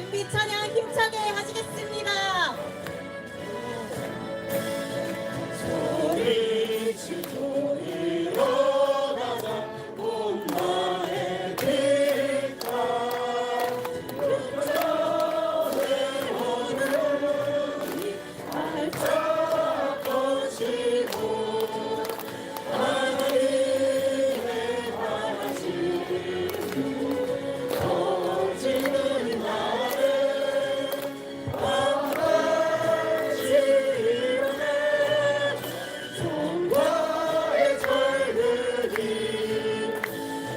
준비 찬양 힘차게 하시겠습니다. 소리치고 일어나자 온 나의 빛과 그전의 오늘이 활짝 뻗치고 하나님의 바라시는 터지는 날에 밤같이 일어나 손과의 절들이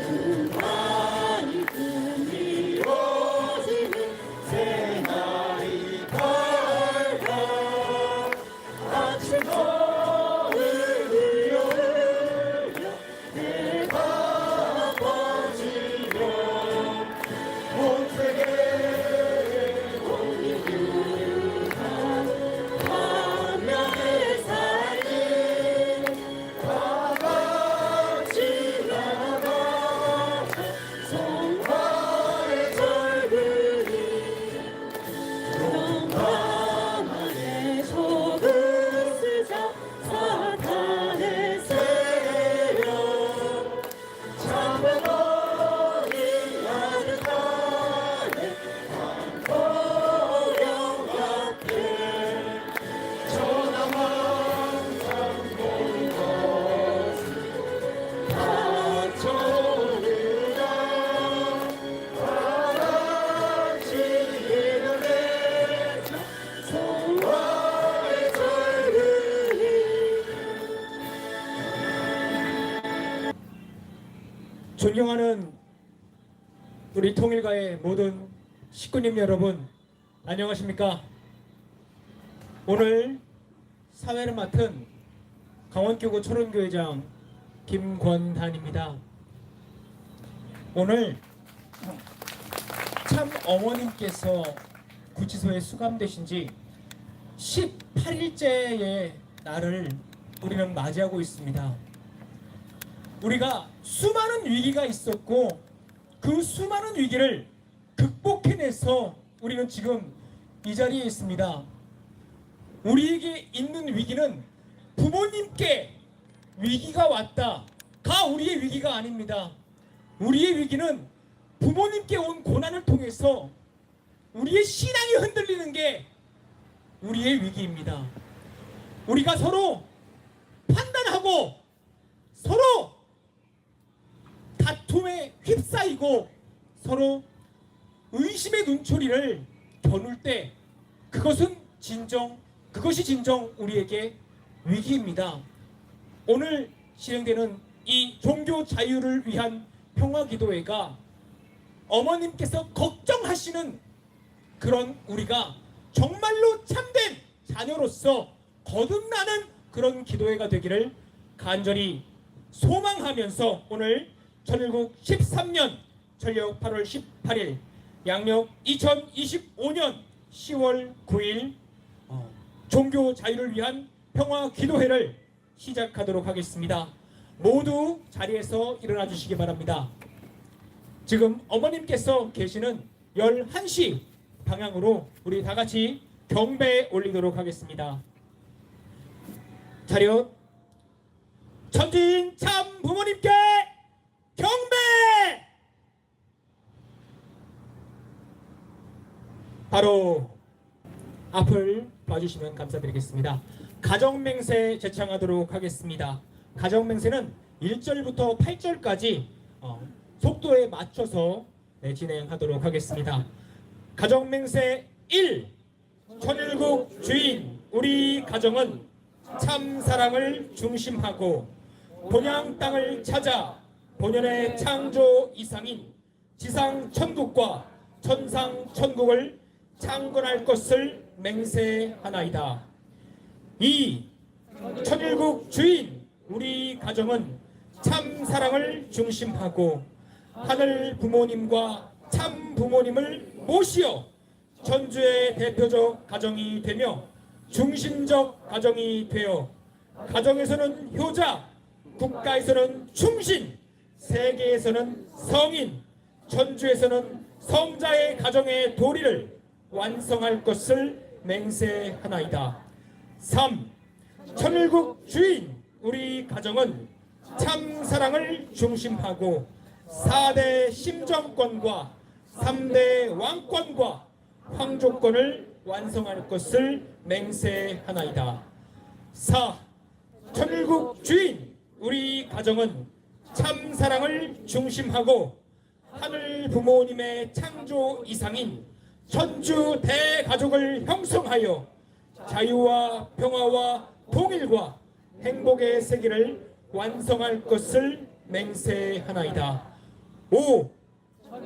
그만이 꿈이 이루어지는 새날이 밝아 아침 거울 흘려 흘려 내가 퍼지며 온 세계에 공이 유한 화면에 살린 다같이 나가자 성화의 절들이 영광의 속을 쓰자 사탄의 세력 참배너니 아득하네 한포령 같게 전함한상 모든 것을 다쳐오르라 다같이 일어내자 성화의 절들이 존경하는 우리 통일가의 모든 식구님 여러분, 안녕하십니까? 오늘 사회를 맡은 강원교구 초론교회장 김권단입니다. 오늘 참 어머님께서 구치소에 수감되신 지 18일째의 날을 우리는 맞이하고 있습니다. 우리가 수많은 위기가 있었고 그 수많은 위기를 극복해내서 우리는 지금 이 자리에 있습니다. 우리에게 있는 위기는 부모님께 위기가 왔다가 우리의 위기가 아닙니다. 우리의 위기는 부모님께 온 고난을 통해서 우리의 신앙이 흔들리는 게 우리의 위기입니다. 우리가 서로 판단하고 서로 다툼에 휩싸이고 서로 의심의 눈초리를 겨눌 때 그것이 진정 우리에게 위기입니다. 오늘 진행되는 이 종교 자유를 위한 평화기도회가 어머님께서 걱정하시는 그런 우리가 정말로 참된 자녀로서 거듭나는 그런 기도회가 되기를 간절히 소망하면서 오늘 천일국 13년 전력 8월 18일 양력 2025년 10월 9일 종교 자유를 위한 평화 기도회를 시작하도록 하겠습니다. 모두 자리에서 일어나 주시기 바랍니다. 지금 어머님께서 계시는 11시 방향으로 우리 다 같이 경배에 올리도록 하겠습니다. 차렷. 천진 참 부모님께 경배! 바로 앞을 봐주시면 감사드리겠습니다. 가정맹세 제창하도록 하겠습니다. 가정맹세는 1절부터 8절까지 속도에 맞춰서 진행하도록 하겠습니다. 가정맹세 1. 천일국 주인 우리 가정은 참 사랑을 중심하고 본향 땅을 찾아 본연의 창조 이상인 지상 천국과 천상 천국을 창건할 것을 맹세하나이다. 2. 천일국 주인 우리 가정은 참 사랑을 중심하고 하늘 부모님과 참 부모님을 모시어 전주의 대표적 가정이 되며 중심적 가정이 되어 가정에서는 효자, 국가에서는 충신, 세계에서는 성인, 전주에서는 성자의 가정의 도리를 완성할 것을 맹세하나이다. 3. 천일국 주인 우리 가정은 참 사랑을 중심하고 4대 심정권과 3대 왕권과 황조권을 완성할 것을 맹세하나이다. 4. 천일국 주인 우리 가정은 참 사랑을 중심하고 하늘 부모님의 창조 이상인 천주 대가족을 형성하여 자유와 평화와 통일과 행복의 세계를 완성할 것을 맹세하나이다. 5.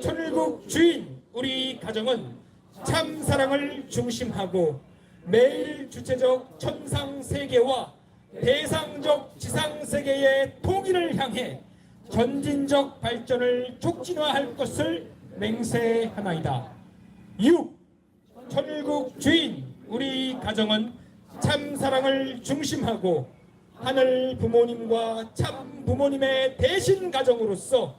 천일국 주인 우리 가정은 참 사랑을 중심하고 매일 주체적 천상 세계와 대상적 지상 세계의 통일을 향해 전진적 발전을 촉진화할 것을 맹세하나이다. 6. 천일국 주인 우리 가정은 참 사랑을 중심하고 하늘 부모님과 참 부모님의 대신 가정으로서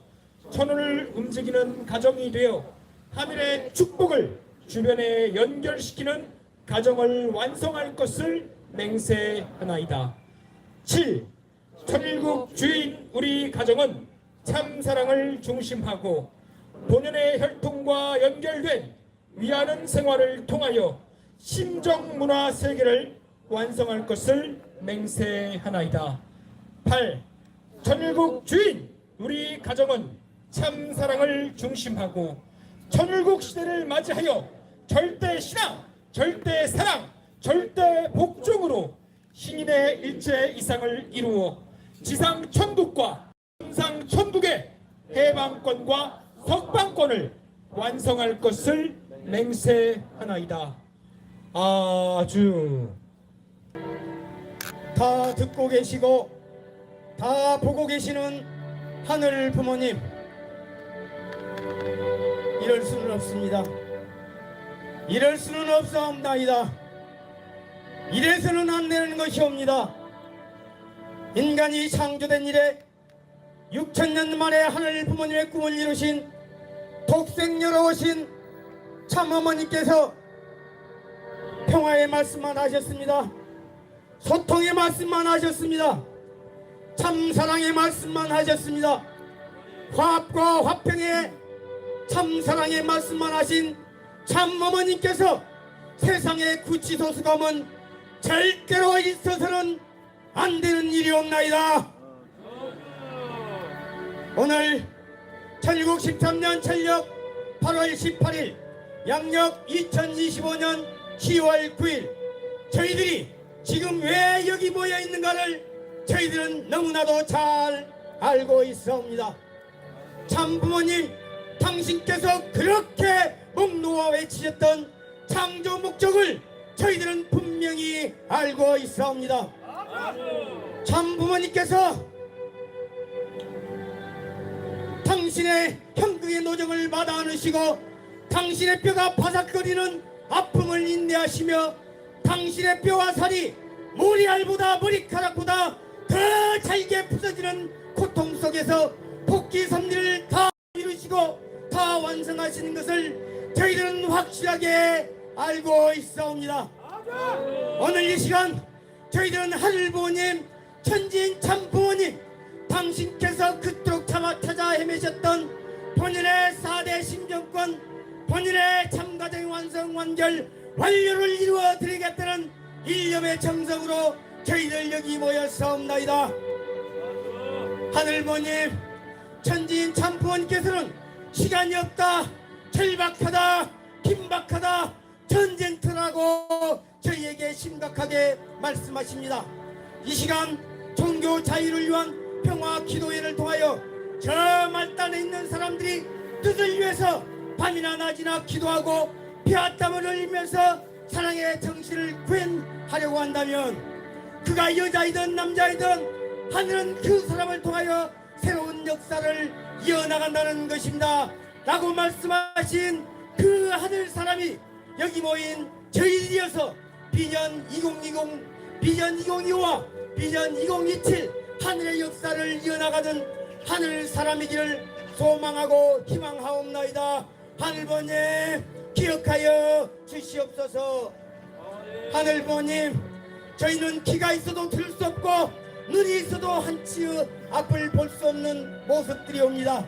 천을 움직이는 가정이 되어 하늘의 축복을 주변에 연결시키는 가정을 완성할 것을 맹세하나이다. 7. 천일국 주인 우리 가정은 참 사랑을 중심하고 본연의 혈통과 연결된 위하는 생활을 통하여 심정 문화 세계를 완성할 것을 맹세하나이다. 8. 천일국 주인 우리 가정은 참 사랑을 중심하고 천일국 시대를 맞이하여 절대 신앙, 절대 사랑, 절대 복종으로 신인의 일체 이상을 이루어 지상 천국과 천상 천국의 해방권과 석방권을 완성할 것을 맹세하나이다. 아주 다 듣고 계시고 다 보고 계시는 하늘 부모님, 이럴 수는 없습니다. 이럴 수는 없사옵나이다. 이래서는 안 되는 것이옵니다. 인간이 창조된 이래 6천년 만에 하늘 부모님의 꿈을 이루신 독생녀로우신 참 어머니께서 평화의 말씀만 하셨습니다. 소통의 말씀만 하셨습니다. 참 사랑의 말씀만 하셨습니다. 화합과 화평의 참 사랑의 말씀만 하신 참 어머니께서 세상의 구치소수감은 절대로 있어서는 안 되는 일이옵나이다. 오늘 1913년 천력 8월 18일 양력 2025년 10월 9일 저희들이 지금 왜 여기 모여 있는가를 저희들은 너무나도 잘 알고 있사옵니다. 참 부모님, 당신께서 그렇게 목 놓아 외치셨던 창조 목적을 저희들은 분명히 알고 있사옵니다. 참 부모님께서 당신의 형극의 노정을 마다 안으시고 당신의 뼈가 바삭거리는 아픔을 인내하시며 당신의 뼈와 살이 머리알보다 머리카락보다 더 잘게 부서지는 고통 속에서 복귀 섭리를 다 이루시고 다 완성하시는 것을 저희들은 확실하게 알고 있사옵니다. 오늘 이 시간 저희들은 하늘 부모님, 천지인 참 부모님, 당신께서 그토록 찾아 헤매셨던 본인의 4대 심정권, 본인의 참가정 완성 완결 완료를 이루어 드리겠다는 일념의 정성으로 저희들 여기 모였사옵나이다. 하늘 부모님, 천지인 참 부모님께서는 시간이 없다, 절박하다, 긴박하다, 전쟁터라고 저희에게 심각하게 말씀하십니다. 이 시간 종교 자유를 위한 평화 기도회를 통하여 저 말단에 있는 사람들이 뜻을 위해서 밤이나 낮이나 기도하고 피아땀을 흘리면서 사랑의 정신을 구현하려고 한다면 그가 여자이든 남자이든 하늘은 그 사람을 통하여 새로운 역사를 이어나간다는 것입니다 라고 말씀하신 그 하늘 사람이 여기 모인 저희들이어서 비전 2020, 비전 2025와 비전 2027 하늘의 역사를 이어나가는 하늘 사람이기를 소망하고 희망하옵나이다. 하늘 부모님, 기억하여 주시옵소서. 하늘 부모님, 저희는 귀가 있어도 들을 수 없고 눈이 있어도 한치의 앞을 볼 수 없는 모습들이 옵니다.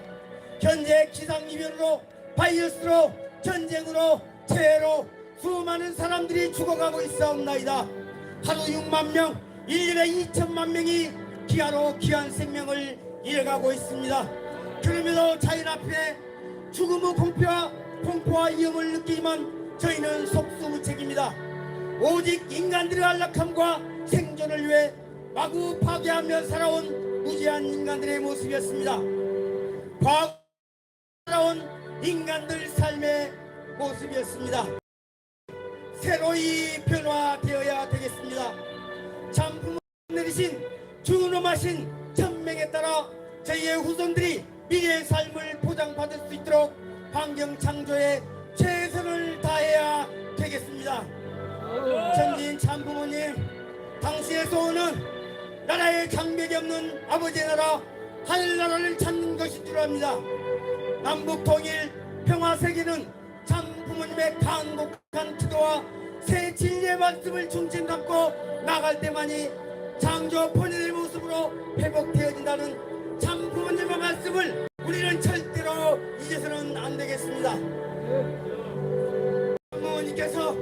현재 기상이변으로, 바이러스로, 전쟁으로, 재해로 수많은 사람들이 죽어가고 있사옵나이다. 하루 6만 명, 1년에 2천만 명이 기아로 귀한 생명을 잃어가고 있습니다. 그러면서 자연 앞에 죽음의 공포와 위험을 느끼지만 저희는 속수무책입니다. 오직 인간들의 안락함과 생존을 위해 마구 파괴하며 살아온 무지한 인간들의 모습이었습니다. 과거 살아온 인간들 삶의 모습이었습니다. 새로이 변화되어야 되겠습니다. 참 부모 내리신 준엄하신 천명에 따라 저희의 후손들이 미래의 삶을 보장받을 수 있도록 환경 창조에 최선을 다해야 되겠습니다. 전진 참부모님, 당신의 소원은 나라의 장벽이 없는 아버지의 나라 하늘나라를 찾는 것인 줄 압니다. 남북통일 평화세계는 참부모님의 간곡한 기도와 새 진리의 말씀을 중심 담고 나갈 때만이 창조 본연의 모습으로 회복되어진다는 참부모님의 말씀을 우리는 절대로 잊어서는 안 되겠습니다. 부모님께서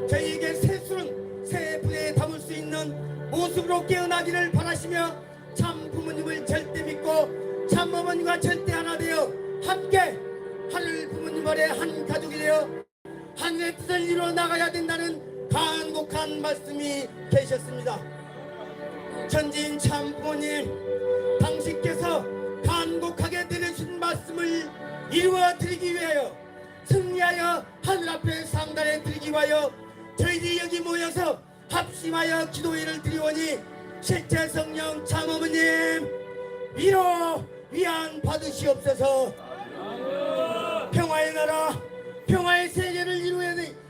저희에게 새 술은 새 분에 담을 수 있는 모습으로 깨어나기를 바라시며 참 부모님을 절대 믿고 참 어머님과 절대 하나 되어 함께 하늘 부모님 아래 한 가족이 되어 하늘의 뜻을 이루어 나가야 된다는 간곡한 말씀이 계셨습니다. 전진 참 부모님, 당신께서 간곡하게 내려주신 말씀을 이루어 드리기 위하여 승리하여 하늘 앞에 상단에 드리기 위하여 저희들이 여기 모여서 합심하여 기도회를 드리오니 실제 성령 참어머님 위로 위안 받으시옵소서. 평화의 나라 평화의 세계를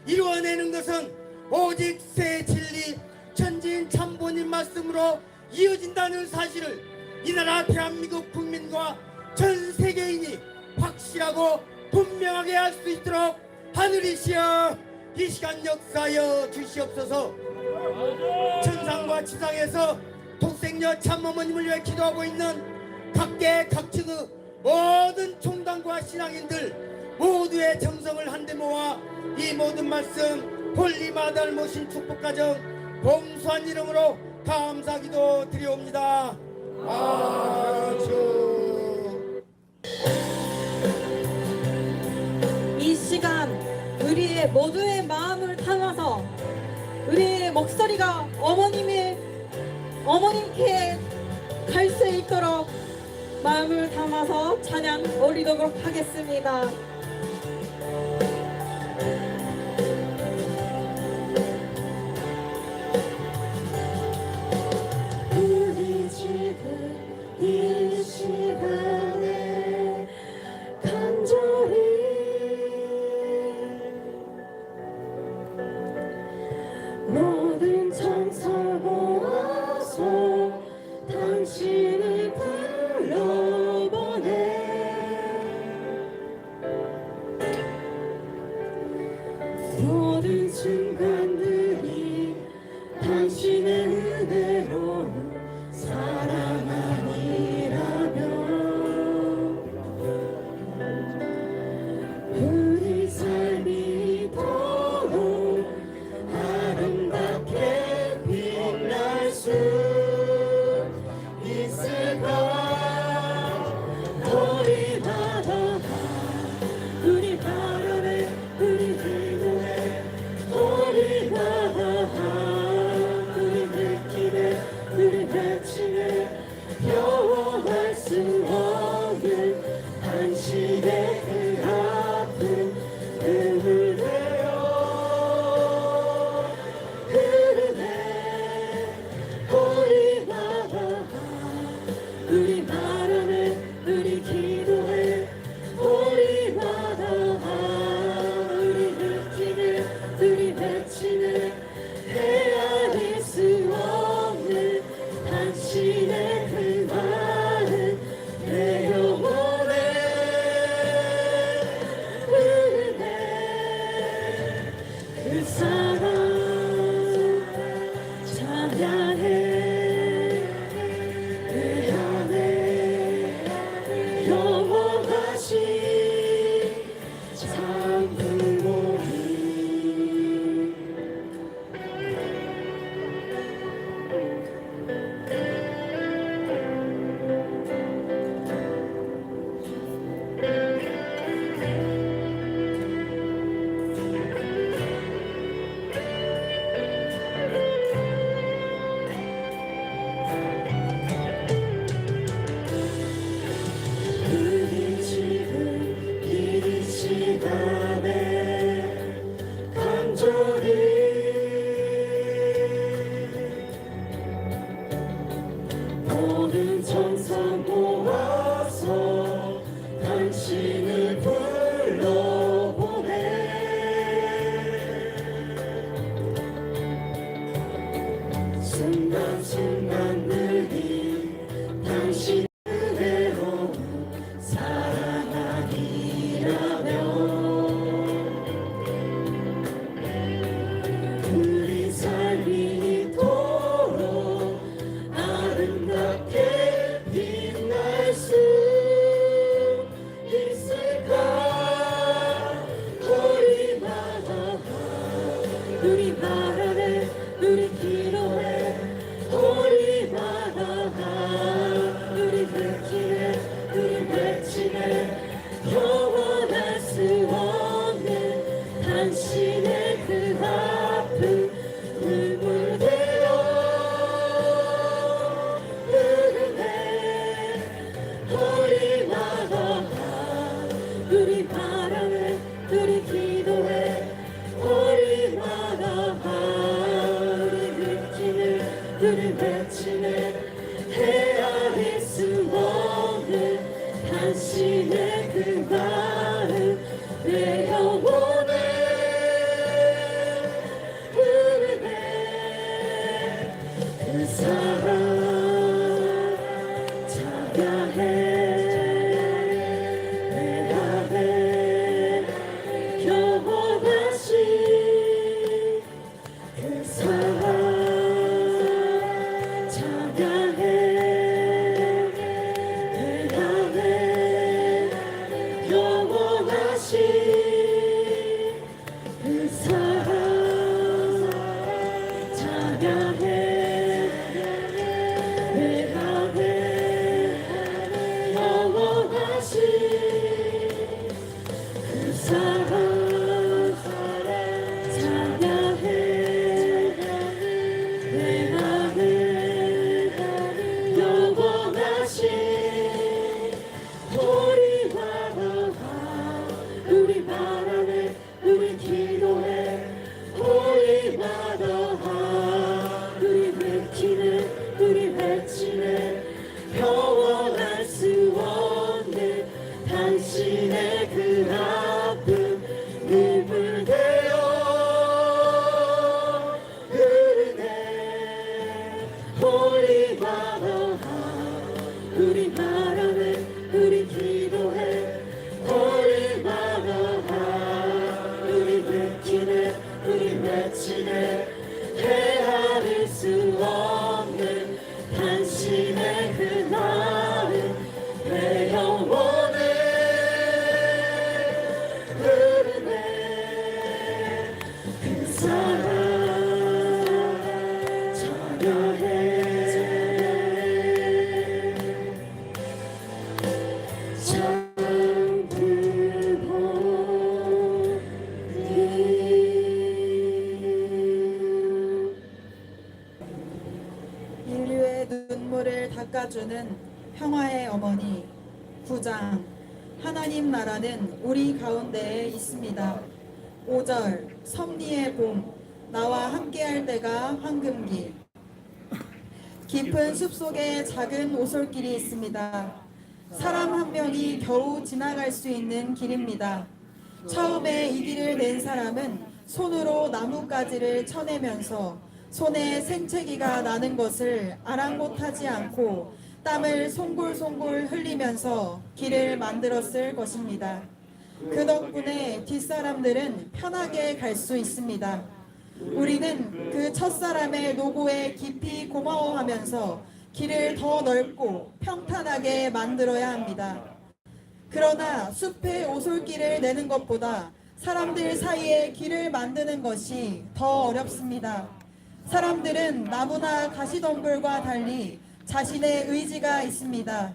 이루어내는 것은 오직 새 진리 천진 참부모님 말씀으로 이어진다는 사실을 이 나라 대한민국 국민과 전 세계인이 확실하고 분명하게 할 수 있도록 하늘이시여 이 시간 역사하여 주시옵소서. 천상과 지상에서 독생녀 참어머님을 위해 기도하고 있는 각계 각층의 모든 총당과 신앙인들 모두의 정성을 한데 모아 이 모든 말씀 홀리마다를 모신 축복가정 봉수한 이름으로 감사기도 드리옵니다. 아주 이 시간 우리의 모두의 마음을 담아서 우리의 목소리가 어머님께 갈 수 있도록 마음을 담아서 찬양 올리도록 하겠습니다. 우리 지금 이 시간에 간절히 모든 천사가 와서 당신을 불러보내. 모든 순간들이 당신의 은혜로 사랑 아니라면 우리 삶이 더욱 아름답게 빛날 수 있을까. 우리마다 우리 바람에 우리 기도에 우리마다 우리 느낌에 우리 외침에 영원할 수 없는 당신의 그 아픈 눈물 되어 흐르네. 우리마다 우리 바람에 우리 기도에 우리마다 우리 느끼네 우리 외치네 헤아릴 수 없는 당신의 그 말은 내 영혼에 당신을 불러보네. 순간순간 늘이 당신 은혜로 사랑하리라며 우리 삶이 이토록 아름답게 빛날 수 있을까. 우리 바라네 우리 기도해 우리 바라네 우리 외치네 우리 외치네 영원할 수 없는 당신의 그 아픔 눈물 되어 흐르네. 우리 바라네 우리 바라네 우리 기도해 우리 바라봐 우리 외치네 우리 외치네 헤아릴 수 없는 당신의 그 마음 내 영혼에 흐르네. 그 사랑 찬양해 내 안에 영원하신 그 사랑 찬양해 내 안에 영원하신 그 사랑 찬양해 내 안에 영원하신 그 사랑 찬양해 내 안에 영원하신 우리 바라봐 우리 바라네 우리 기도해 우리 바라봐 우리 외치네 우리 외치네 영원할 수 없는 당신의 그 아픔 눈물 되어 흐르네. 우리 바라네 우리 기도해 우리 바라봐 우리 외치네 우리 외치네 헤아릴 수 없는 당신의 그 마음 내 영혼에 흐르네. 그 사랑 찬양해 인류의 눈물을 닦아주는 평화의 어머니 9장. 하나님 나라는 우리 가운데에 있습니다. 5절. 섭리의 봄 나와 함께할 때가 황금기. 깊은 숲속에 작은 오솔길이 있습니다. 사람 한 명이 겨우 지나갈 수 있는 길입니다. 처음에 이 길을 낸 사람은 손으로 나뭇가지를 쳐내면서 손에 생채기가 나는 것을 아랑곳하지 않고 땀을 송골송골 흘리면서 길을 만들었을 것입니다. 그 덕분에 뒷사람들은 편하게 갈 수 있습니다. 우리는 그 첫사람의 노고에 깊이 고마워하면서 길을 더 넓고 평탄하게 만들어야 합니다. 그러나 숲의 오솔길을 내는 것보다 사람들 사이에 길을 만드는 것이 더 어렵습니다. 사람들은 나무나 가시덤불과 달리 자신의 의지가 있습니다.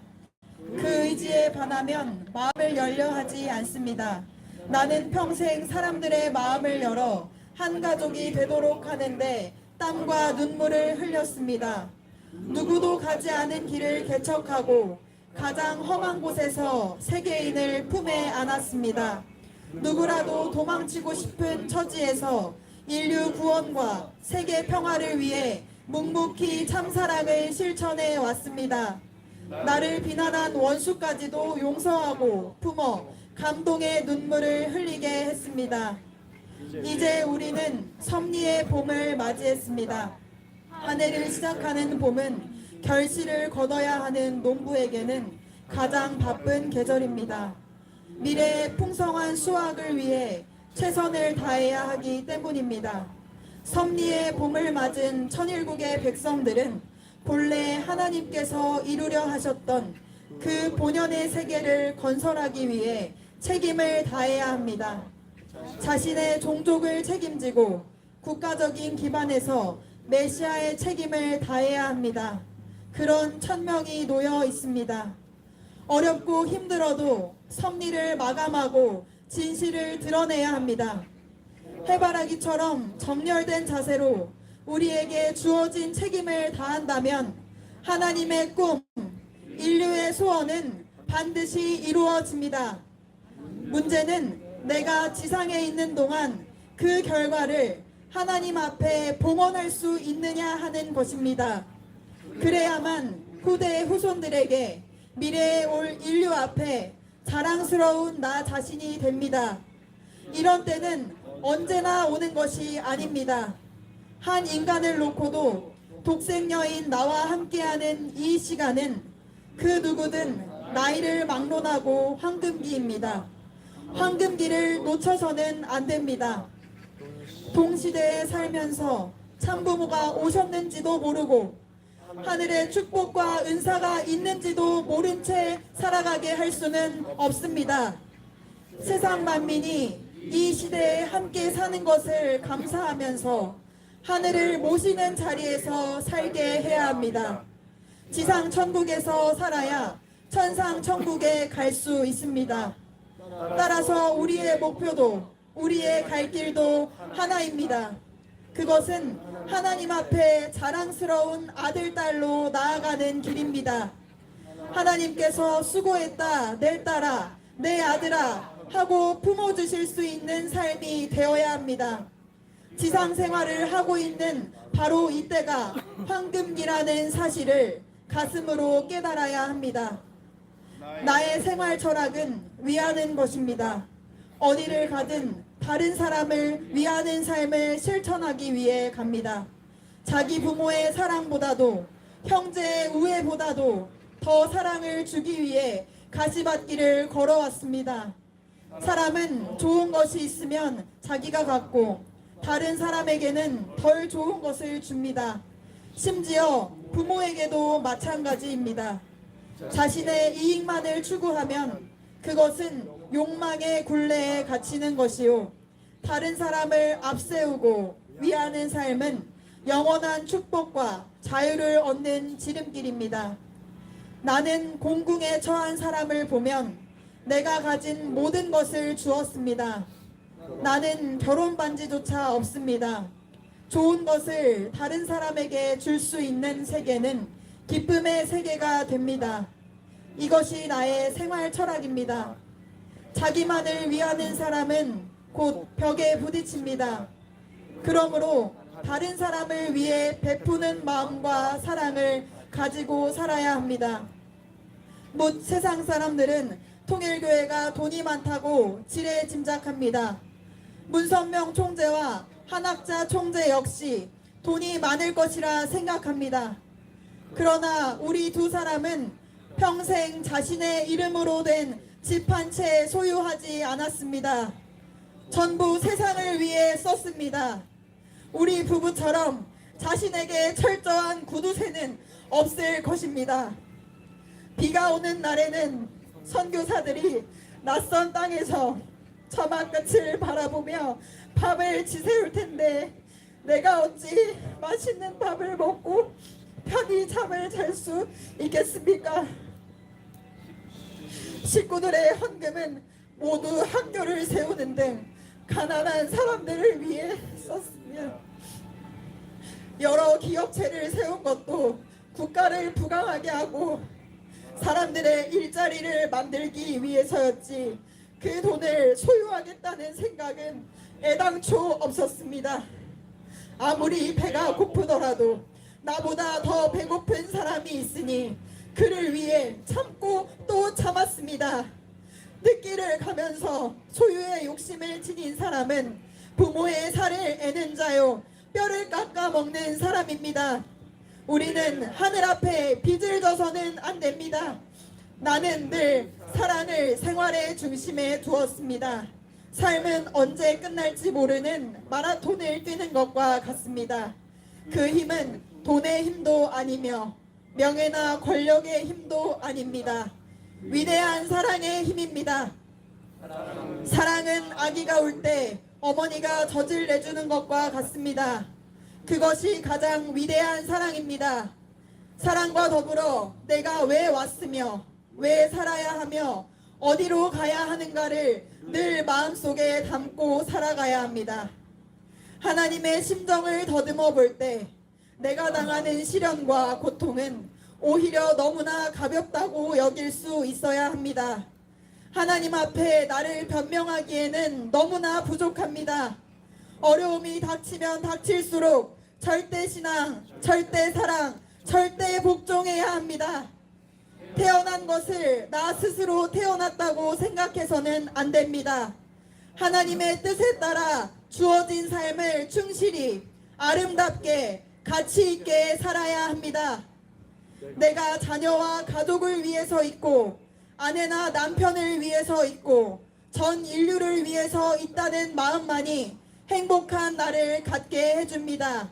그 의지에 반하면 마음을 열려 하지 않습니다. 나는 평생 사람들의 마음을 열어 한 가족이 되도록 하는데 땀과 눈물을 흘렸습니다. 누구도 가지 않은 길을 개척하고 가장 험한 곳에서 세계인을 품에 안았습니다. 누구라도 도망치고 싶은 처지에서 인류 구원과 세계 평화를 위해 묵묵히 참사랑을 실천해 왔습니다. 나를 비난한 원수까지도 용서하고 품어 감동의 눈물을 흘리게 했습니다. 이제 우리는 섭리의 봄을 맞이했습니다. 한 해를 시작하는 봄은 결실을 거둬야 하는 농부에게는 가장 바쁜 계절입니다. 미래의 풍성한 수확을 위해 최선을 다해야 하기 때문입니다. 섭리의 봄을 맞은 천일국의 백성들은 본래 하나님께서 이루려 하셨던 그 본연의 세계를 건설하기 위해 책임을 다해야 합니다. 자신의 종족을 책임지고 국가적인 기반에서 메시아의 책임을 다해야 합니다. 그런 천명이 놓여 있습니다. 어렵고 힘들어도 섭리를 마감하고 진실을 드러내야 합니다. 해바라기처럼 정렬된 자세로 우리에게 주어진 책임을 다한다면 하나님의 꿈, 인류의 소원은 반드시 이루어집니다. 문제는 내가 지상에 있는 동안 그 결과를 하나님 앞에 봉헌할 수 있느냐 하는 것입니다. 그래야만 후대 후손들에게 미래에 올 인류 앞에 자랑스러운 나 자신이 됩니다. 이런 때는 언제나 오는 것이 아닙니다. 한 인간을 놓고도 독생녀인 나와 함께하는 이 시간은 그 누구든 나이를 막론하고 황금기입니다. 황금기를 놓쳐서는 안 됩니다. 동시대에 살면서 참부모가 오셨는지도 모르고 하늘의 축복과 은사가 있는지도 모른 채 살아가게 할 수는 없습니다. 세상 만민이 이 시대에 함께 사는 것을 감사하면서 하늘을 모시는 자리에서 살게 해야 합니다. 지상 천국에서 살아야 천상 천국에 갈 수 있습니다. 따라서 우리의 목표도 우리의 갈 길도 하나입니다. 그것은 하나님 앞에 자랑스러운 아들, 딸로 나아가는 길입니다. 하나님께서 수고했다, 내 딸아, 내 아들아 하고 품어주실 수 있는 삶이 되어야 합니다. 지상 생활을 하고 있는 바로 이때가 황금기라는 사실을 가슴으로 깨달아야 합니다. 나의 생활 철학은 위하는 것입니다. 어디를 가든 다른 사람을 위하는 삶을 실천하기 위해 갑니다. 자기 부모의 사랑보다도 형제의 우애보다도 더 사랑을 주기 위해 가시밭길을 걸어왔습니다. 사람은 좋은 것이 있으면 자기가 갖고 다른 사람에게는 덜 좋은 것을 줍니다. 심지어 부모에게도 마찬가지입니다. 자신의 이익만을 추구하면 그것은 욕망의 굴레에 갇히는 것이요, 다른 사람을 앞세우고 위하는 삶은 영원한 축복과 자유를 얻는 지름길입니다. 나는 공궁에 처한 사람을 보면 내가 가진 모든 것을 주었습니다. 나는 결혼 반지조차 없습니다. 좋은 것을 다른 사람에게 줄 수 있는 세계는 기쁨의 세계가 됩니다. 이것이 나의 생활 철학입니다. 자기만을 위하는 사람은 곧 벽에 부딪힙니다. 그러므로 다른 사람을 위해 베푸는 마음과 사랑을 가지고 살아야 합니다. 묻 세상 사람들은 통일교회가 돈이 많다고 지레 짐작합니다. 문선명 총재와 한학자 총재 역시 돈이 많을 것이라 생각합니다. 그러나 우리 두 사람은 평생 자신의 이름으로 된 집 한 채 소유하지 않았습니다. 전부 세상을 위해 썼습니다. 우리 부부처럼 자신에게 철저한 구두쇠는 없을 것입니다. 비가 오는 날에는 선교사들이 낯선 땅에서 저만 끝을 바라보며 밥을 지새울 텐데 내가 어찌 맛있는 밥을 먹고 편히 잠을 잘 수 있겠습니까? 식구들의 헌금은 모두 학교를 세우는 등 가난한 사람들을 위해 썼으며, 여러 기업체를 세운 것도 국가를 부강하게 하고 사람들의 일자리를 만들기 위해서였지 그 돈을 소유하겠다는 생각은 애당초 없었습니다. 아무리 배가 고프더라도 나보다 더 배고픈 사람이 있으니 그를 위해 참고 또 참았습니다. 늦기를 가면서 소유의 욕심을 지닌 사람은 부모의 살을 애는 자요 뼈를 깎아 먹는 사람입니다. 우리는 하늘 앞에 빚을 져서는 안 됩니다. 나는 늘 사랑을 생활의 중심에 두었습니다. 삶은 언제 끝날지 모르는 마라톤을 뛰는 것과 같습니다. 그 힘은 돈의 힘도 아니며 명예나 권력의 힘도 아닙니다. 위대한 사랑의 힘입니다. 사랑은 아기가 울 때 어머니가 젖을 내주는 것과 같습니다. 그것이 가장 위대한 사랑입니다. 사랑과 더불어 내가 왜 왔으며 왜 살아야 하며 어디로 가야 하는가를 늘 마음속에 담고 살아가야 합니다. 하나님의 심정을 더듬어 볼 때 내가 당하는 시련과 고통은 오히려 너무나 가볍다고 여길 수 있어야 합니다. 하나님 앞에 나를 변명하기에는 너무나 부족합니다. 어려움이 닥치면 닥칠수록 절대 신앙, 절대 사랑, 절대 복종해야 합니다. 태어난 것을 나 스스로 태어났다고 생각해서는 안 됩니다. 하나님의 뜻에 따라 주어진 삶을 충실히 아름답게 가치 있게 살아야 합니다. 내가 자녀와 가족을 위해서 있고 아내나 남편을 위해서 있고 전 인류를 위해서 있다는 마음만이 행복한 나를 갖게 해줍니다.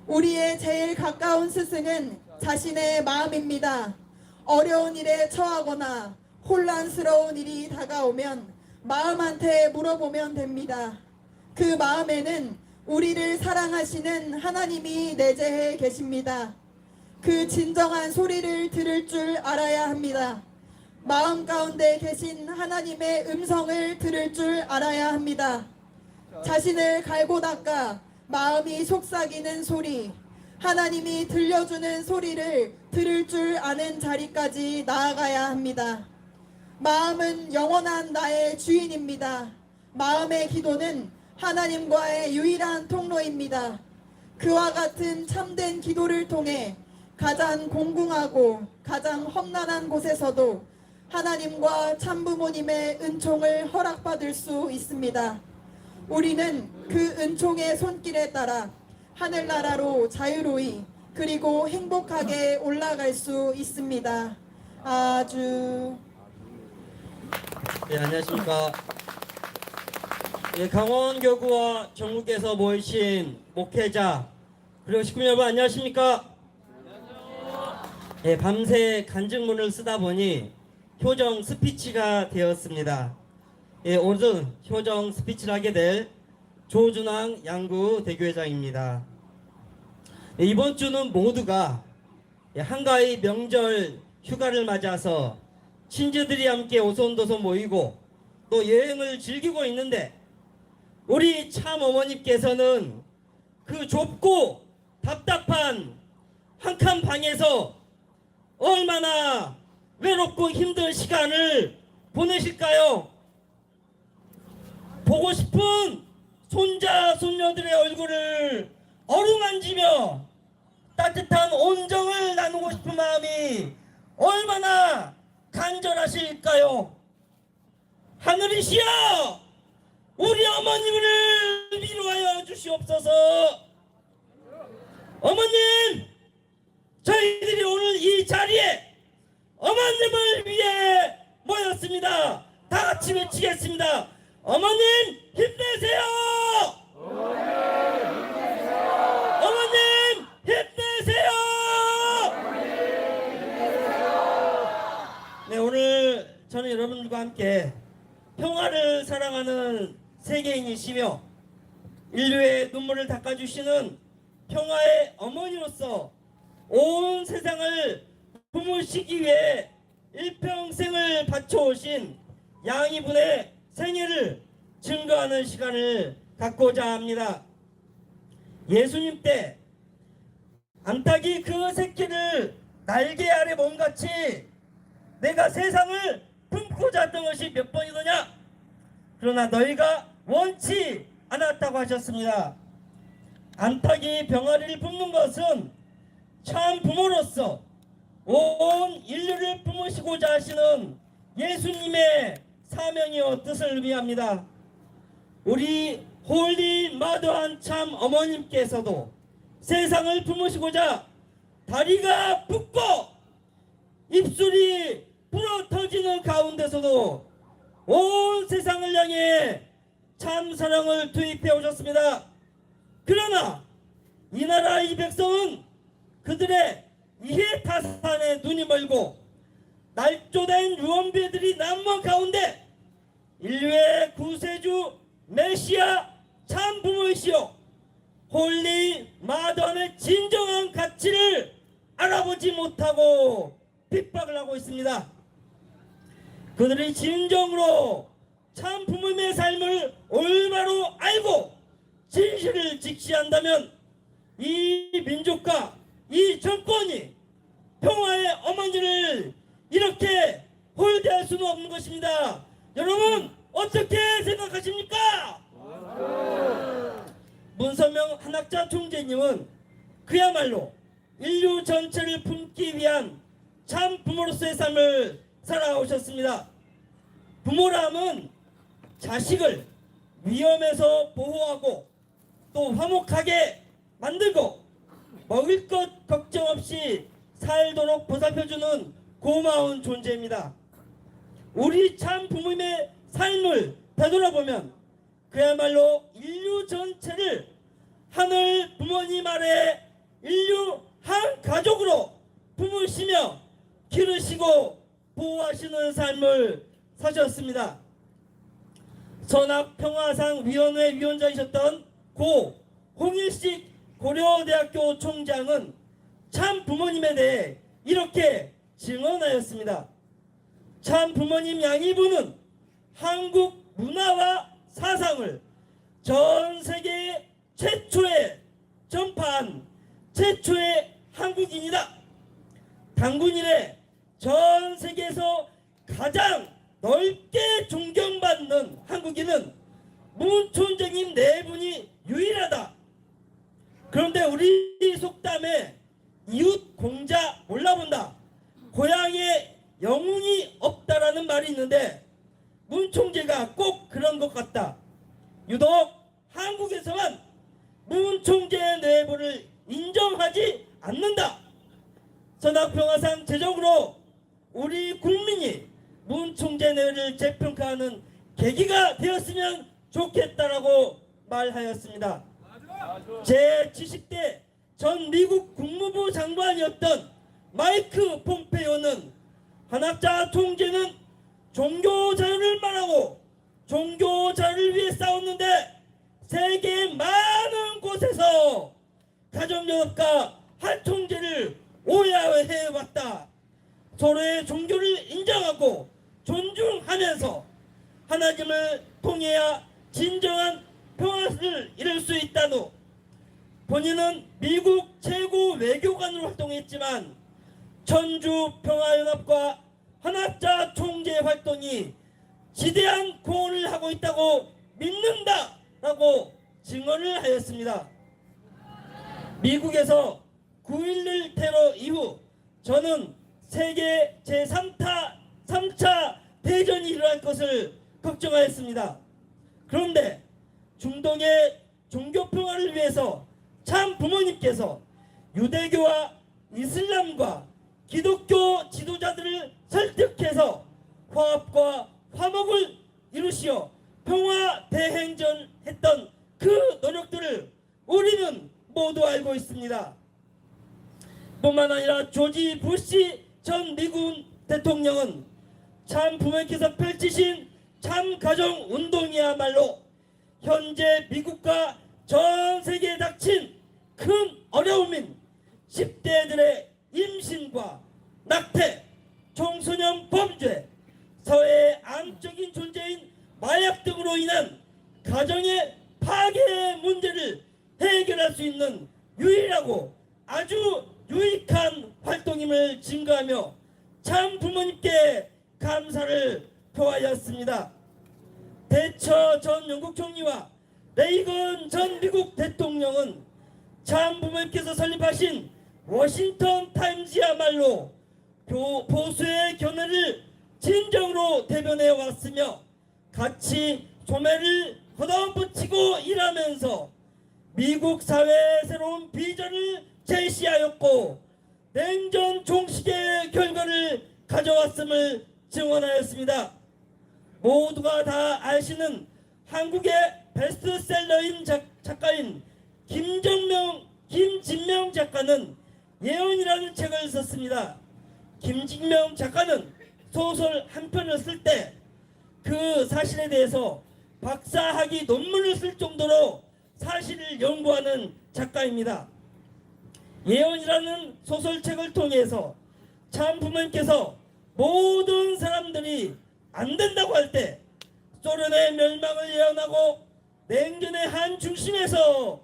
우리의 제일 가까운 스승은 자신의 마음입니다. 어려운 일에 처하거나 혼란스러운 일이 다가오면 마음한테 물어보면 됩니다. 그 마음에는 우리를 사랑하시는 하나님이 내재해 계십니다. 그 진정한 소리를 들을 줄 알아야 합니다. 마음 가운데 계신 하나님의 음성을 들을 줄 알아야 합니다. 자신을 갈고 닦아 마음이 속삭이는 소리, 하나님이 들려주는 소리를 들을 줄 아는 자리까지 나아가야 합니다. 마음은 영원한 나의 주인입니다. 마음의 기도는 하나님과의 유일한 통로입니다. 그와 같은 참된 기도를 통해 가장 공궁하고 가장 험난한 곳에서도 하나님과 참부모님의 은총을 허락받을 수 있습니다. 우리는 그 은총의 손길에 따라 하늘나라로 자유로이 그리고 행복하게 올라갈 수 있습니다. 아주. 네, 안녕하십니까. 예, 강원교구와 전국에서 모이신 목회자 그리고 식구 여러분 안녕하십니까. 예, 밤새 간증문을 쓰다 보니 효정 스피치가 되었습니다. 예, 오늘 효정 스피치를 하게 될 조준왕 양구 대교회장입니다. 예, 이번 주는 모두가 한가위 명절 휴가를 맞아서 친지들이 함께 오손도손 모이고 또 여행을 즐기고 있는데 우리 참 어머니께서는 그 좁고 답답한 한 칸 방에서 얼마나 외롭고 힘든 시간을 보내실까요? 보고 싶은 손자 손녀들의 얼굴을 어루만지며 따뜻한 온정을 나누고 싶은 마음이 얼마나 간절하실까요? 하늘이시여 우리 어머님을 위로하여 주시옵소서. 어머님, 저희들이 오늘 이 자리에 어머님을 위해 모였습니다. 다 같이 외치겠습니다. 어머님 힘내세요. 어머님 힘내세요. 네, 오늘 저는 여러분들과 함께 평화를 사랑하는 세계인이시며 인류의 눈물을 닦아주시는 평화의 어머니로서 온 세상을 품으시기 위해 일평생을 바쳐오신 양이분의 생애를 증거하는 시간을 갖고자 합니다. 예수님 때 암탉이 그 새끼를 날개 아래 몸같이 내가 세상을 품고 잤던 것이 몇 번이더냐? 그러나 너희가 원치 않았다고 하셨습니다. 암탉이 병아리를 품는 것은 참 부모로서 온 인류를 품으시고자 하시는 예수님의 사명이요 뜻을 의미합니다. 우리 홀리 마더한 참 어머님께서도 세상을 품으시고자 다리가 붓고 입술이 불어 터지는 가운데서도 온 세상을 향해 참 사랑을 투입해 오셨습니다. 그러나 이 나라 이 백성은 그들의 이해타산에 눈이 멀고 날조된 유언비들이 난무한 가운데 인류의 구세주 메시아 참 부모이시여 홀리 마더의 진정한 가치를 알아보지 못하고 핍박을 하고 있습니다. 그들이 진정으로 참 부모님의 삶을 올바로 알고 진실을 직시한다면 이 민족과 이 정권이 평화의 어머니를 이렇게 홀대할 수는 없는 것입니다. 여러분 어떻게 생각하십니까? 문선명 한학자 총재님은 그야말로 인류 전체를 품기 위한 참 부모로서의 삶을 살아오셨습니다. 부모람은 자식을 위험에서 보호하고 또 화목하게 만들고 먹을 것 걱정 없이 살도록 보살펴주는 고마운 존재입니다. 우리 참 부모님의 삶을 되돌아보면 그야말로 인류 전체를 하늘 부모님 아래 인류 한 가족으로 품으시며 기르시고 보호하시는 삶을 사셨습니다. 선악평화상-위원회 위원장이셨던 고 홍일식 고려대학교 총장은 참 부모님에 대해 이렇게 증언하였습니다. 참 부모님 양이분은 한국 문화와 사상을 전 세계 최초의 전파한 최초의 한국인이다. 당군 이래 전 세계에서 가장 넓게 존경받는 한국인은 문 총장님 네 분이 유일하다. 그런데 우리 속담에 이웃 공자 몰라본다, 고향에 영웅이 없다라는 말이 있는데 문 총재가 꼭 그런 것 같다. 유독 한국에서만 문 총재의 내부를 인정하지 않는다. 선악평화상 제적으로 우리 국민이 문 총재 내외를 재평가하는 계기가 되었으면 좋겠다라고 말하였습니다. 제70대 전 미국 국무부 장관이었던 마이크 폼페이오는 한학자 총재는 종교 자유를 말하고 종교 자유를 위해 싸웠는데 세계 많은 곳에서 가정연합과 한 총재를 오해해왔다. 서로의 종교를 인정하고 존중하면서 하나님을 통해야 진정한 평화를 이룰 수 있다노. 본인은 미국 최고 외교관으로 활동했지만 천주 평화연합과 한학자 총재 활동이 지대한 공헌을 하고 있다고 믿는다라고 증언을 하였습니다. 미국에서 9.11 테러 이후 저는 세계 제3차 대전이 일어날 것을 걱정하였습니다. 그런데 중동의 종교 평화를 위해서 참 부모님께서 유대교와 이슬람과 기독교 지도자들을 설득해서 화합과 화목을 이루시어 평화 대행전했던 그 노력들을 우리는 모두 알고 있습니다. 뿐만 아니라 조지 부시 전 미국 대통령은 참 부모님께서 펼치신 참 가정 운동이야말로 현재 미국과 전 세계에 닥친 큰 어려움인 10대들의 임신과 낙태, 청소년 범죄, 사회의 암적인 존재인 마약 등으로 인한 가정의 파괴 문제를 해결할 수 있는 유일하고 아주 유익한 활동임을 증거하며 참 부모님께 감사를 표하였습니다. 대처 전 영국 총리와 레이건 전 미국 대통령은 참 부모님께서 설립하신 워싱턴 타임즈야말로 보수의 견해를 진정으로 대변해 왔으며 같이 소매를 걷어붙이고 일하면서 미국 사회의 새로운 비전을 제시하였고 냉전 종식의 결과를 가져왔음을 증언하였습니다. 모두가 다 아시는 한국의 베스트셀러인 작가인 김진명 작가는 예언이라는 책을 썼습니다. 김진명 작가는 소설 한 편을 쓸 때 그 사실에 대해서 박사학위 논문을 쓸 정도로 사실을 연구하는 작가입니다. 예언이라는 소설책을 통해서 참 부모님께서 모든 사람들이 안 된다고 할 때 소련의 멸망을 예언하고 냉전의 한 중심에서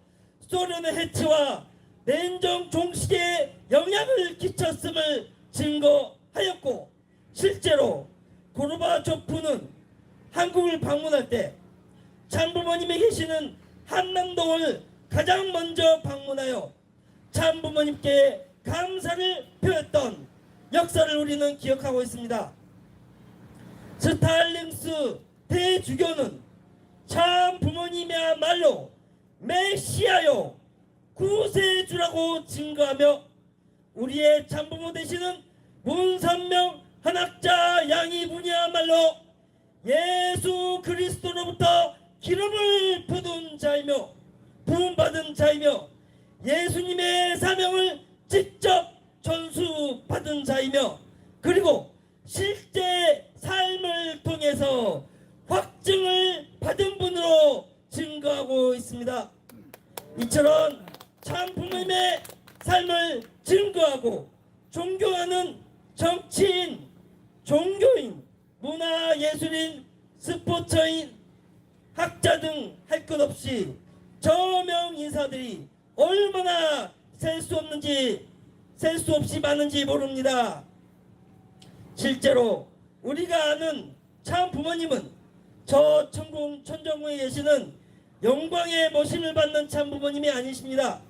소련의 해체와 냉전 종식에 영향을 끼쳤음을 증거하였고 실제로 고르바초프는 한국을 방문할 때 참부모님이 계시는 한남동을 가장 먼저 방문하여 참부모님께 감사를 표했던 역사를 우리는 기억하고 있습니다. 스탈린스 대주교는 참부모님이야말로 메시아요 구세주라고 증거하며 우리의 참부모 되시는 문선명 한학자 양이분이야말로 예수 그리스도로부터 기름을 부은 자이며 부음받은 자이며 예수님의 사명을 직접 전수받은 자이며 그리고 실제 삶을 통해서 확증을 받은 분으로 증거하고 있습니다. 이처럼 참 부모님의 삶을 증거하고 존경하는 정치인, 종교인, 문화예술인, 스포츠인, 학자 등 할 것 없이 저명 인사들이 얼마나 셀 수 없이 많은지 모릅니다. 실제로 우리가 아는 참 부모님은 저 천정궁에 계시는 영광의 모신을 받는 참 부모님이 아니십니다.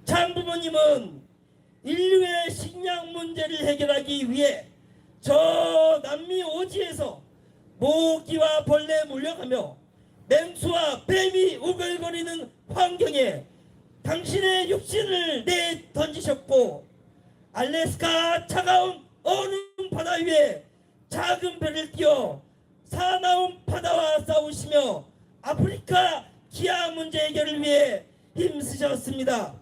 참 부모님은 인류의 식량 문제를 해결하기 위해 저 남미 오지에서 모기와 벌레에 물려가며 맹수와 뱀이 우글거리는 환경에 당신의 육신을 내던지셨고 알래스카 차가운 얼음 바다 위에 작은 배를 띄워 사나운 바다와 싸우시며 아프리카 기아 문제 해결을 위해 힘쓰셨습니다.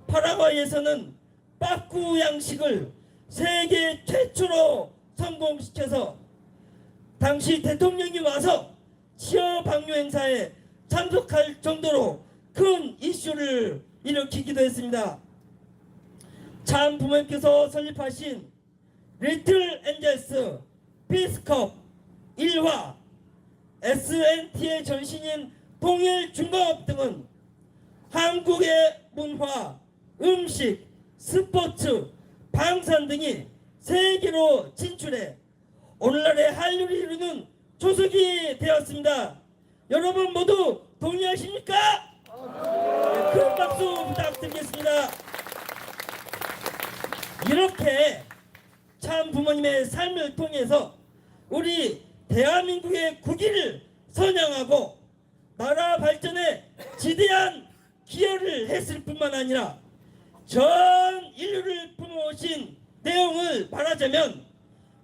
파라과이에서는 빠꾸 양식을 세계 최초로 성공시켜서 당시 대통령이 와서 치어 방류 행사에 참석할 정도로 큰 이슈를 일으키기도 했습니다. 참 부모님께서 설립하신 리틀 엔젤스, 피스컵, 일화, SNT의 전신인 통일중공업 등은 한국의 문화, 음식, 스포츠, 방산 등이 세계로 진출해 오늘날의 한류를 이루는 조석이 되었습니다. 여러분 모두 동의하십니까? 큰 박수 부탁드리겠습니다. 이렇게 참 부모님의 삶을 통해서 우리 대한민국의 국위를 선양하고 나라 발전에 지대한 기여를 했을 뿐만 아니라 전 인류를 품어오신 내용을 말하자면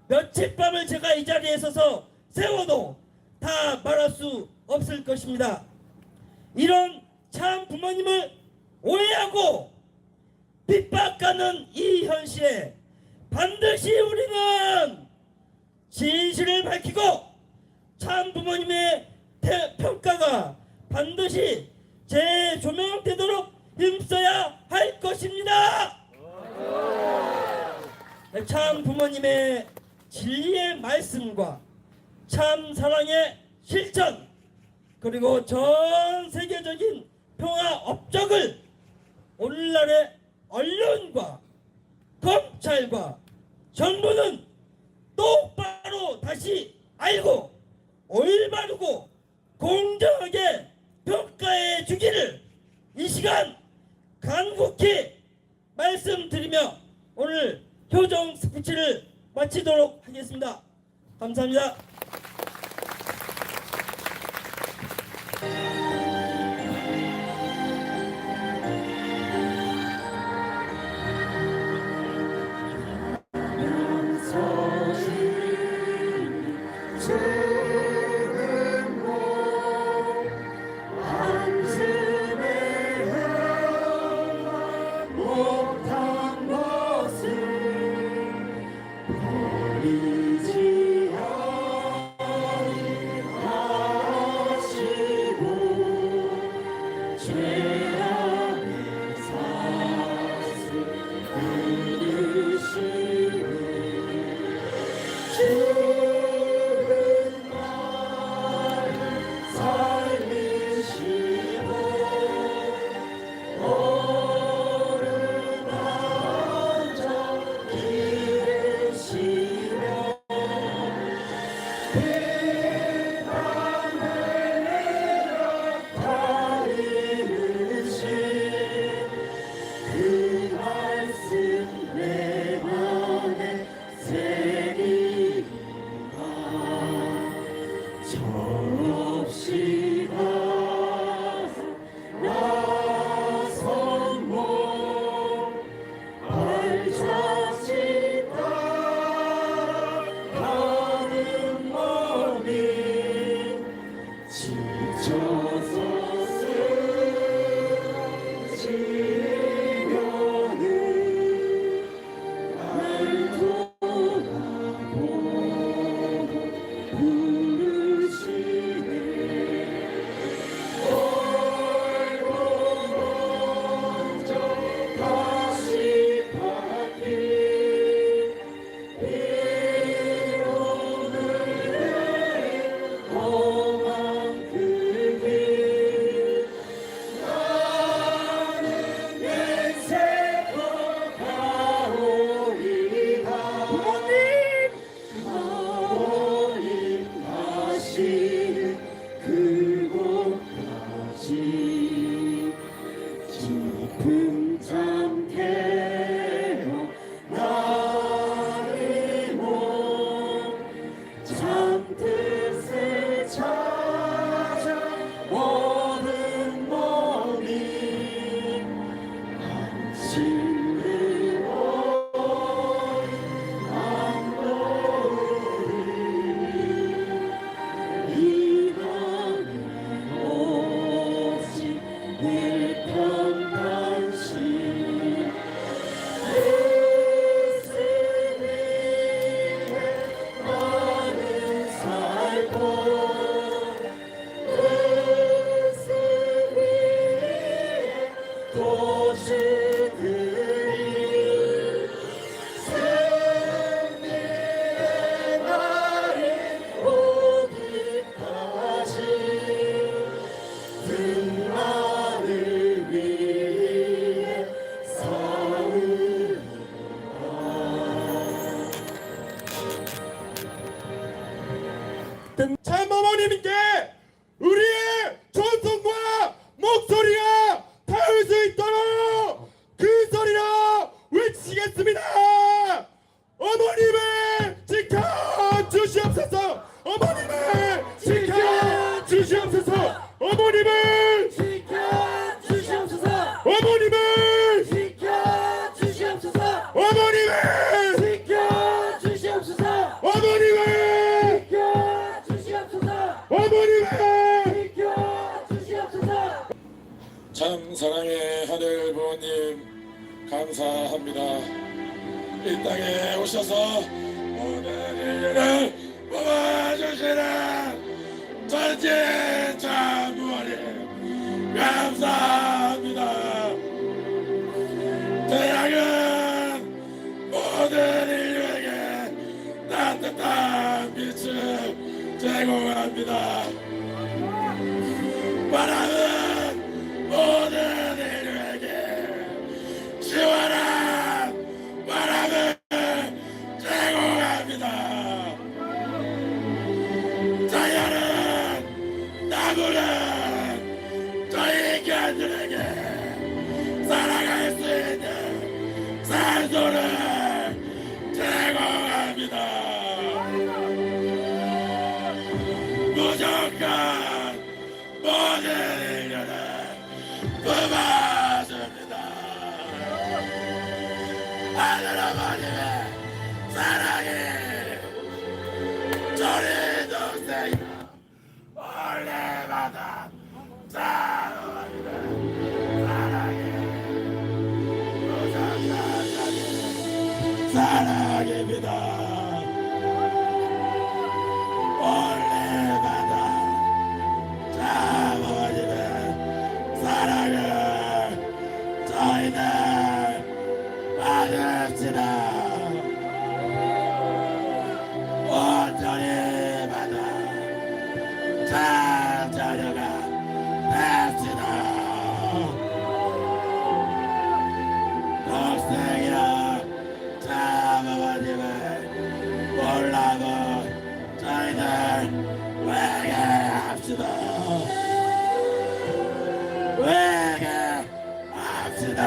며칠 밤을 제가 이 자리에 서서 세워도 다 말할 수 없을 것입니다. 이런 참 부모님을 오해하고 핍박하는 이 현실에 반드시 우리는 진실을 밝히고 참 부모님의 평가가 반드시 재조명되도록 힘써야 할 것입니다. 참 부모님의 진리의 말씀과 참 사랑의 실천 그리고 전 세계적인 평화 업적을 오늘날의 언론과 검찰과 정부는 똑바로 다시 알고 올바르고 공정하게 평가해 주기를 이 시간 간곡히 말씀드리며 오늘 효정 스피치를 마치도록 하겠습니다. 감사합니다. 못한 것을 버리지 아니하시고 죄악의 사슬 끊으시고 죽은 나를 살리시고 깊은 잠태워 나의 몸 잠뜻에 찾아 모든 몸이 안심으로 안도리 이방에 오직 늘 평안시 예수님의 나는 살고 예수님의 도주들이 승리의 날이 오기까지 등만을 위해 싸우리라. 참어머님께 우리의 전통과 목소리가 닿을 수 있도록 그 소리로 외치겠습니다. 어머님을 지켜주시옵소서. 어머님을 지켜주시옵소서. 어머님을 지켜주시옵소서. 어머님을 지켜주시옵소서. 어머님을 지켜주시옵소서. 어머님을 지켜주시옵소서. 어머님을 지켜주시옵소서. 참 사랑의 하늘 부모님 감사합니다. 이 땅에 오셔서 모든 일을 뽑아주시는 전지 참 부모님 감사합니다. 태양은 모든 인류에게 따뜻한 빛을 제공합니다. 바람은 모든 인류에게 시원한 바람을 제공합니다. 자연은 나무는 저희 인간들에게 살아갈 수 있는 산소를 제공합니다. 올라가다 사랑합니다. 사랑해 사랑입니다. 올라가다 사랑합니다. 사랑을 저희는 받읍시다. 온전히 받아 참 자녀가 됩시다. 독생이라 참 아버님을 몰라고 저희들 회개합시다. 회개합시다.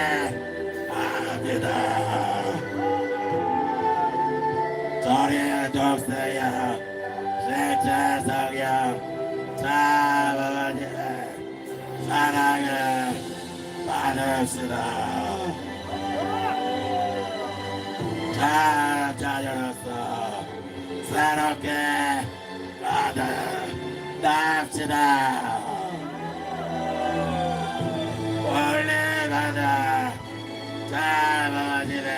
회개합니다. 저리 독생이야 실제 성령 참 아버님의 사랑을 받읍시다. 참 자녀로서 새롭게 받아납시다. 올려받아 참 아버님의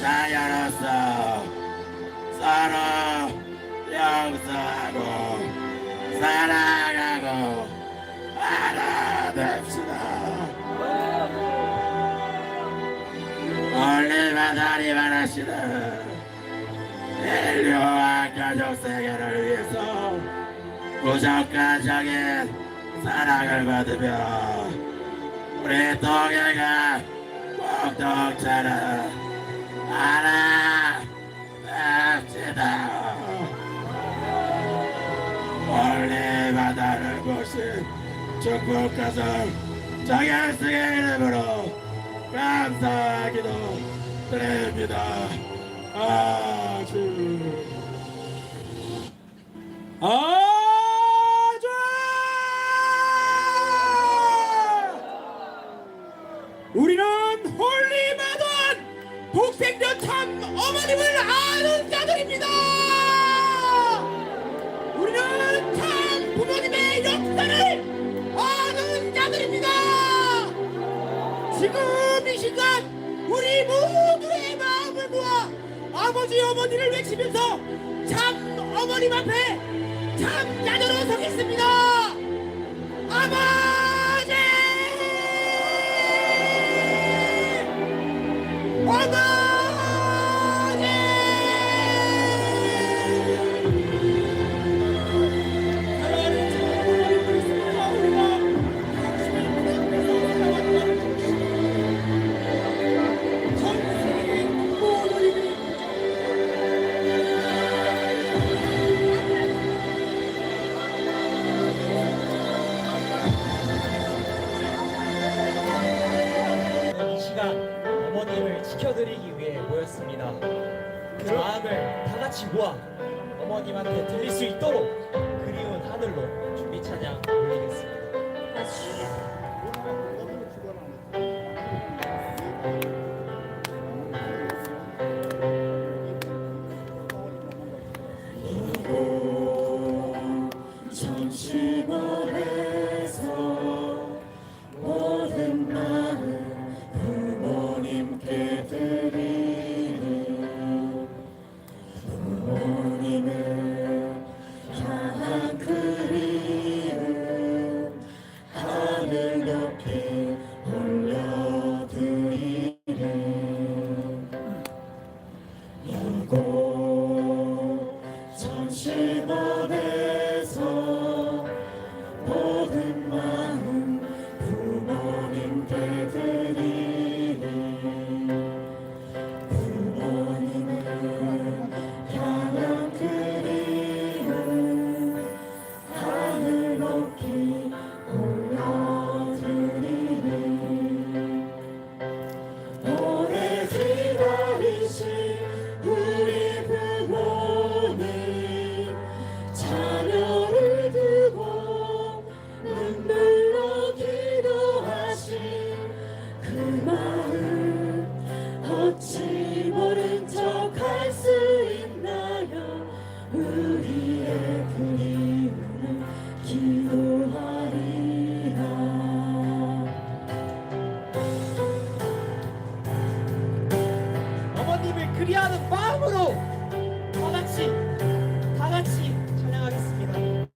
자녀로서 서로 용서하고 사랑하고 알아냅시다. 올림하다니 바라시는 인류와 가족 세계를 위해서 무조건적인 사랑을 받으며 우리 동해가 공동체를 알아냅시다. 올림하다는 곳이 축복가정 정현승의 이름으로 감사하기도 드립니다. 아주 우리는 홀리마던 복생전 참 어머님을 아는 자들입니다. 우리는 참 부모님의 역사를 아는 자들입니다. 지금 이 순간 우리 모두의 마음을 모아 아버지 어머니를 외치면서 참 어머님 앞에 참 자녀로 서겠습니다. 아버지! 어머니! 이 시간 어머님을 지켜드리기 위해 모였습니다. 그 마음을 다 같이 모아 어머님한테 들릴 수 있도록 그리운 하늘로 준비 찬양 올리겠습니다. 전심원에서 모든 마음 부모님께 드리는 부모님을 향한 그리움 하늘 높이 올려드리는 이곳 전심원에서 우리의 그리움을 기도하리라. 어머님을 그리하는 마음으로 다 같이 찬양하겠습니다.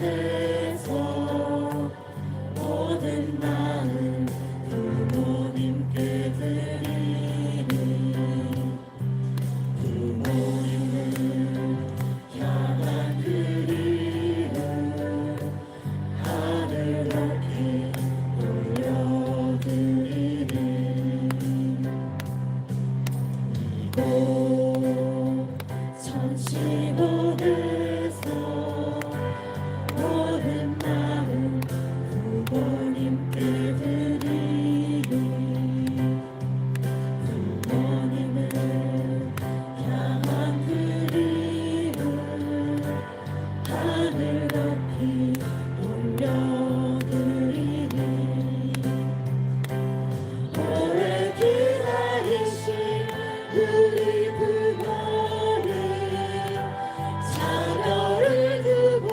전심원에서 모든 마음 부모님께 드리니 부모님을 향한 그리움 하늘 높이 올려드리니 이곳 전심원에서 모든 마음 부모님께 드리니 부모님을 향한 그리움 하늘 높이 올려드리니 오래 기다리신 우리 부모님 자녀를 두고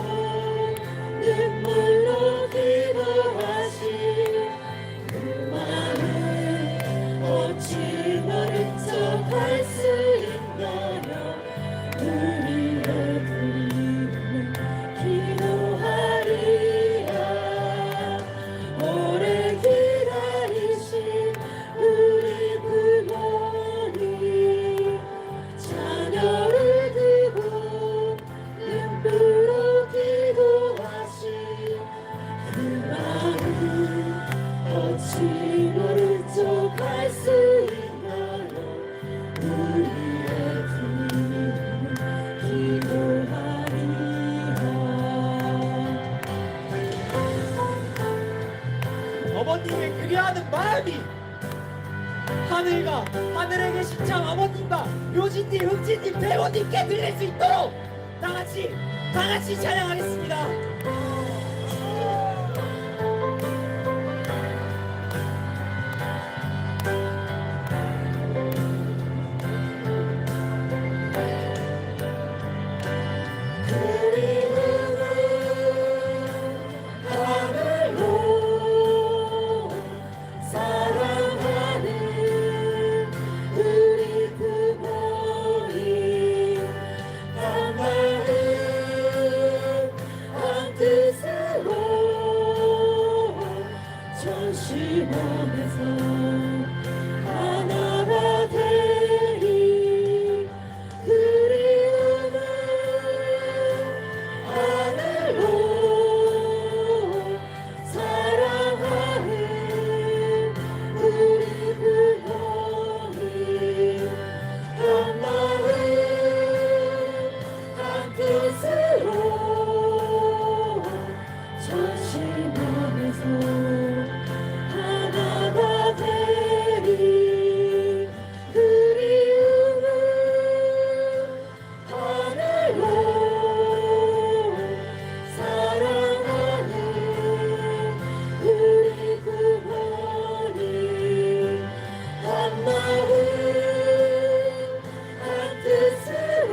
눈물로 기도하신 그 마음을 어찌 모른 척할 수 있나요. 우리의 그리움을 기도하리라. 오래 기다리신 우리 부모님 자녀를 두고 눈물로 기도하신 그 마음 어찌 모른 척할 수 있나요. 우리의 그리움을 기도하리라. 어머님을 그리하는 마음이 하늘에 계신 참 아버님과 묘진님, 흑진님, 배우님께 들릴 수 있도록 다 같이 찬양하겠습니다. 하늘로 사랑하는 우리 부모님 한 마음 한 뜻으로 전심원에서 하나가 되리 그리움을 하늘로 사랑하는 우리 부모님 한 마음 한 뜻으로 전심원에서 하나가 되리 그리움을 하늘로 사랑하는 우리 부모님 한 마음 한 뜻으로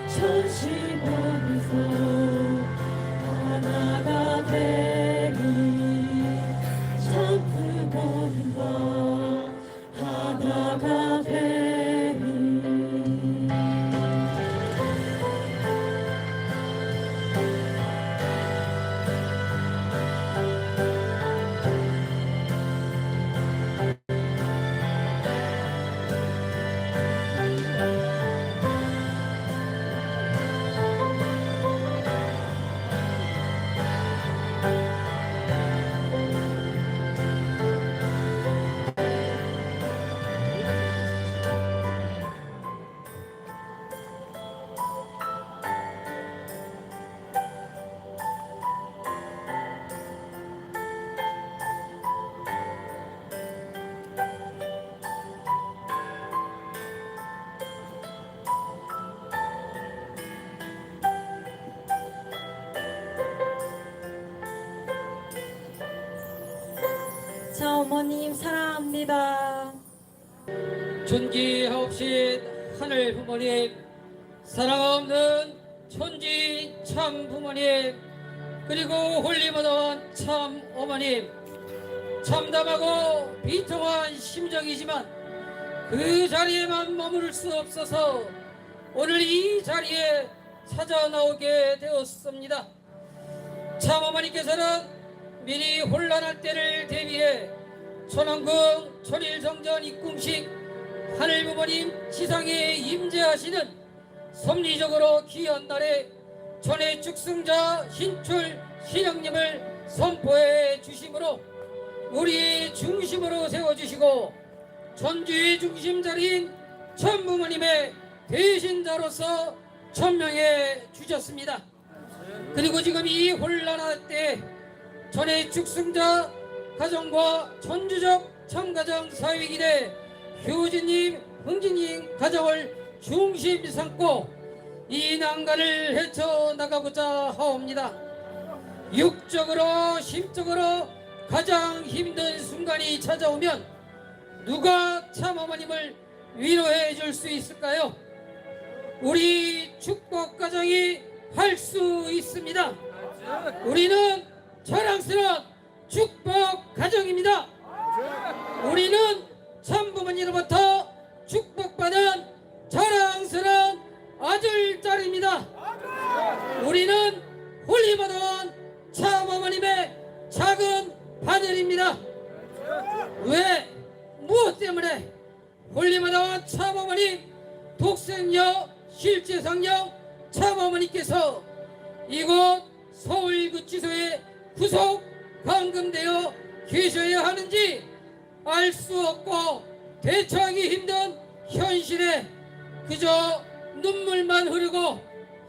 전심원에서 하나가 되리 참 부모님과 하나가 되리. 어머님 사랑합니다. 존귀하옵신 하늘 부모님, 사랑 없는 천지 참 부모님, 그리고 홀리모던 참 어머님, 참담하고 비통한 심정이지만 그 자리에만 머무를 수 없어서 오늘 이 자리에 찾아 나오게 되었습니다. 참 어머니께서는 미리 혼란할 때를 대비해 천왕궁 천일성전 입궁식 하늘 부모님 지상에 임재하시는 섭리적으로 귀한 날에 전해 축승자 신출 신영님을 선포해 주심으로 우리 중심으로 세워주시고 전주의 중심 자리인 천부모님의 대신자로서 천명해 주셨습니다. 그리고 지금 이 혼란할 때 전해 축승자 가정과 전주적 참가정 사회기대 효진님, 흥진님 가정을 중심 삼고 이 난간을 헤쳐나가고자 하옵니다. 육적으로 심적으로 가장 힘든 순간이 찾아오면 누가 참어머님을 위로해 줄 수 있을까요? 우리 축복 가정이 할 수 있습니다. 우리는 자랑스러운 축복 가정입니다. 우리는 참부모님으로부터 축복받은 자랑스러운 아들딸입니다. 우리는 홀리모던 참어머님의 작은 바늘입니다. 왜? 무엇 때문에? 홀리모던 참어머님 독생녀 실제상녀 참어머니께서 이곳 서울구치소에 구속 감금되어 계셔야 하는지 알 수 없고 대처하기 힘든 현실에 그저 눈물만 흐르고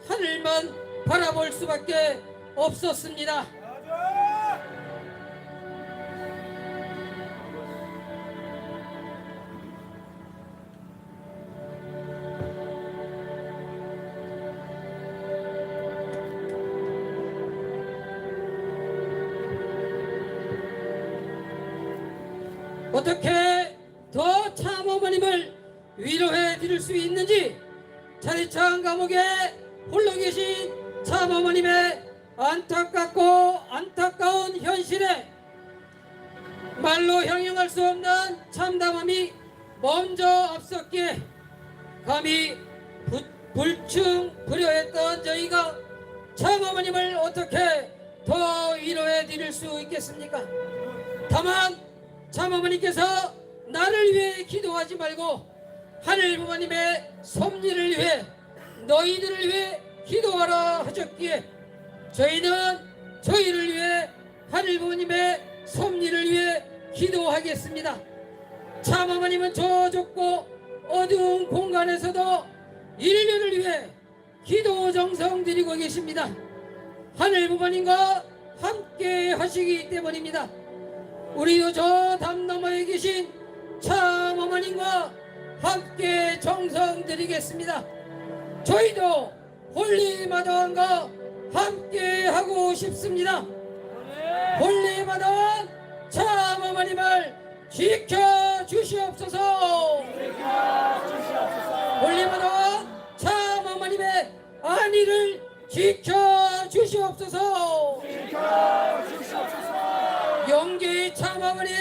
하늘만 바라볼 수밖에 없었습니다. 어떻게 더 참어머님을 위로해 드릴 수 있는지 차리창 감옥에 홀로 계신 참어머님의 안타깝고 안타까운 현실에 말로 형용할 수 없는 참담함이 먼저 앞섰기에 감히 불충불효했던 저희가 참어머님을 어떻게 더 위로해 드릴 수 있겠습니까? 다만 참어머니께서 나를 위해 기도하지 말고 하늘 부모님의 섭리를 위해 너희들을 위해 기도하라 하셨기에 저희는 저희를 위해 하늘 부모님의 섭리를 위해 기도하겠습니다. 참어머님은 저 좁고 어두운 공간에서도 인류를 위해 기도 정성 드리고 계십니다. 하늘 부모님과 함께 하시기 때문입니다. 우리도 저 담 너머에 계신 참어머님과 함께 정성 드리겠습니다. 저희도 홀리마다왕과 함께 하고 싶습니다. 홀리마다왕 참어머님을 지켜주시옵소서. 홀리마다왕 참어머님의 안위를 지켜주시옵소서. 영계의 참어머님,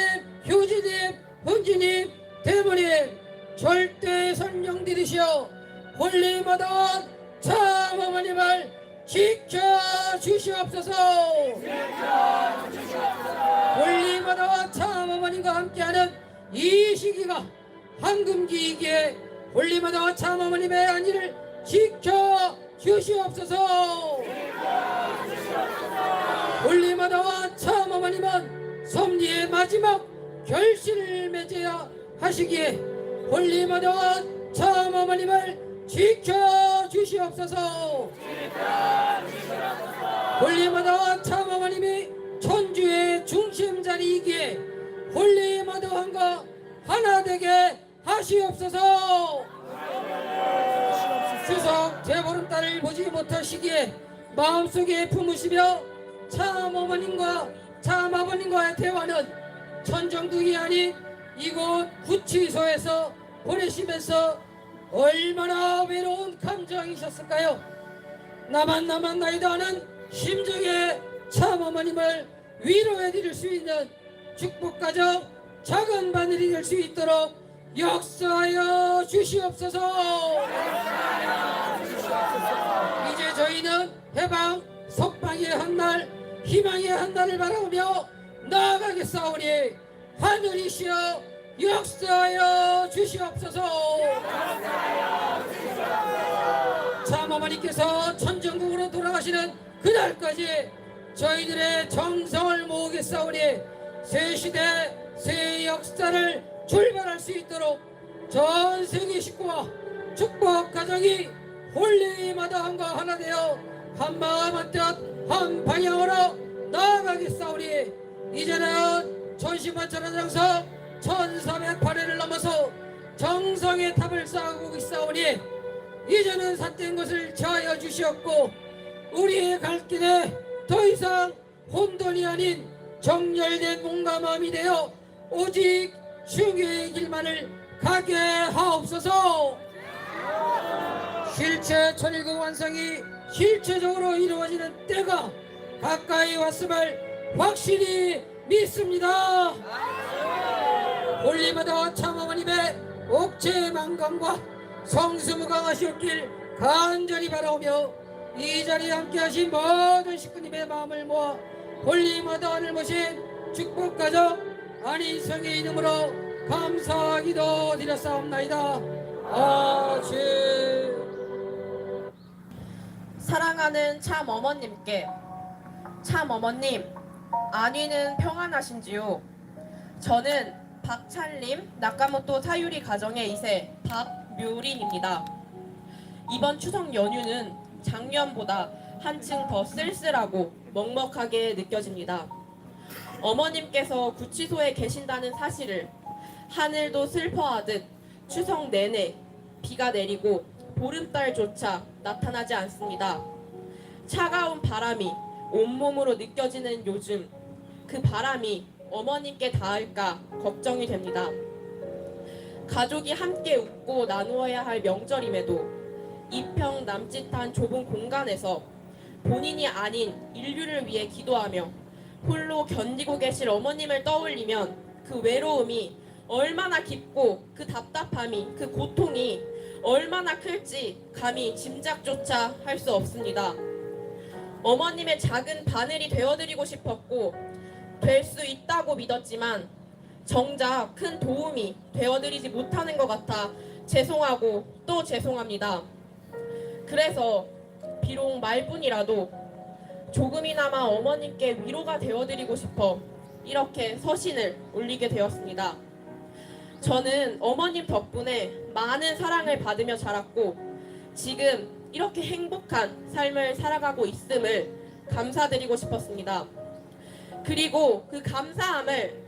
효지님, 흥지님, 대모님 절대 선정들이시오 홀리마다왕 참어머님을 지켜주시옵소서. 홀리마다왕 참어머님과 함께하는 이 시기가 황금기이기에 홀리마다왕 참어머님의 안위를 지켜주시옵소서. 홀리마다왕 참어머님은 섭리의 마지막 결실을 맺어야 하시기에 홀리마다왕 참어머님을 지켜주시옵소서. 홀리마다왕 참어머님이 천주의 중심 자리이기에 홀리마다왕과 하나 되게 하시옵소서. 추석 대보름달을 보지 못하시기에 마음속에 품으시며 참어머님과 참아버님과의 대화는 천정동이 아닌 이곳 구치소에서 보내시면서 얼마나 외로운 감정이셨을까요? 나만 나이다 하는 심정의 참어머님을 위로해 드릴 수 있는 축복가정 작은 바늘이 될 수 있도록 역사하여 주시옵소서. 이제 저희는 해방 석방의 한날, 희망의 한날을 바라보며 나아가겠사오니 하늘이시여 역사하여 주시옵소서. 참어머니께서 천정국으로 돌아가시는 그날까지 저희들의 정성을 모으겠사오니 새 시대 새 역사를 출발할 수 있도록 전 세계 식구와 축복 가정이 홀리마다함과 하나 되어 한마음 한뜻 한 방향으로 나아가겠사오니 이제는 천시만천한 장성 1408회를 넘어서 정성의 탑을 쌓고 있사오니 이제는 삿된 것을 저하여 주시옵고 우리의 갈 길에 더 이상 혼돈이 아닌 정열된 몸과 마음이 되어 오직 주의 길만을 가게 하옵소서. 실체 천일국 완성이 실체적으로 이루어지는 때가 가까이 왔음을 확실히 믿습니다. 홀리마다 참어머님의 옥체만감과 성수무강하시옵길 간절히 바라오며 이 자리에 함께하신 모든 식구님의 마음을 모아 홀리마다원을 모신 축복가정 안인성의 이름으로 감사기도 드렸사옵나이다. 아멘. 사랑하는 참어머님께, 참어머님 안위는 평안하신지요? 저는 박찬림 나카모토 사유리 가정의 2세 박묘린입니다. 이번 추석 연휴는 작년보다 한층 더 쓸쓸하고 먹먹하게 느껴집니다. 어머님께서 구치소에 계신다는 사실을 하늘도 슬퍼하듯 추석 내내 비가 내리고 보름달조차 나타나지 않습니다. 차가운 바람이 온몸으로 느껴지는 요즘, 그 바람이 어머님께 닿을까 걱정이 됩니다. 가족이 함께 웃고 나누어야 할 명절임에도 이평 남짓한 좁은 공간에서 본인이 아닌 인류를 위해 기도하며 홀로 견디고 계실 어머님을 떠올리면 그 외로움이 얼마나 깊고 그 답답함이, 그 고통이 얼마나 클지 감히 짐작조차 할 수 없습니다. 어머님의 작은 바늘이 되어드리고 싶었고 될 수 있다고 믿었지만 정작 큰 도움이 되어드리지 못하는 것 같아 죄송하고 또 죄송합니다. 그래서 비록 말뿐이라도 조금이나마 어머님께 위로가 되어드리고 싶어 이렇게 서신을 올리게 되었습니다. 저는 어머님 덕분에 많은 사랑을 받으며 자랐고 지금 이렇게 행복한 삶을 살아가고 있음을 감사드리고 싶었습니다. 그리고 그 감사함을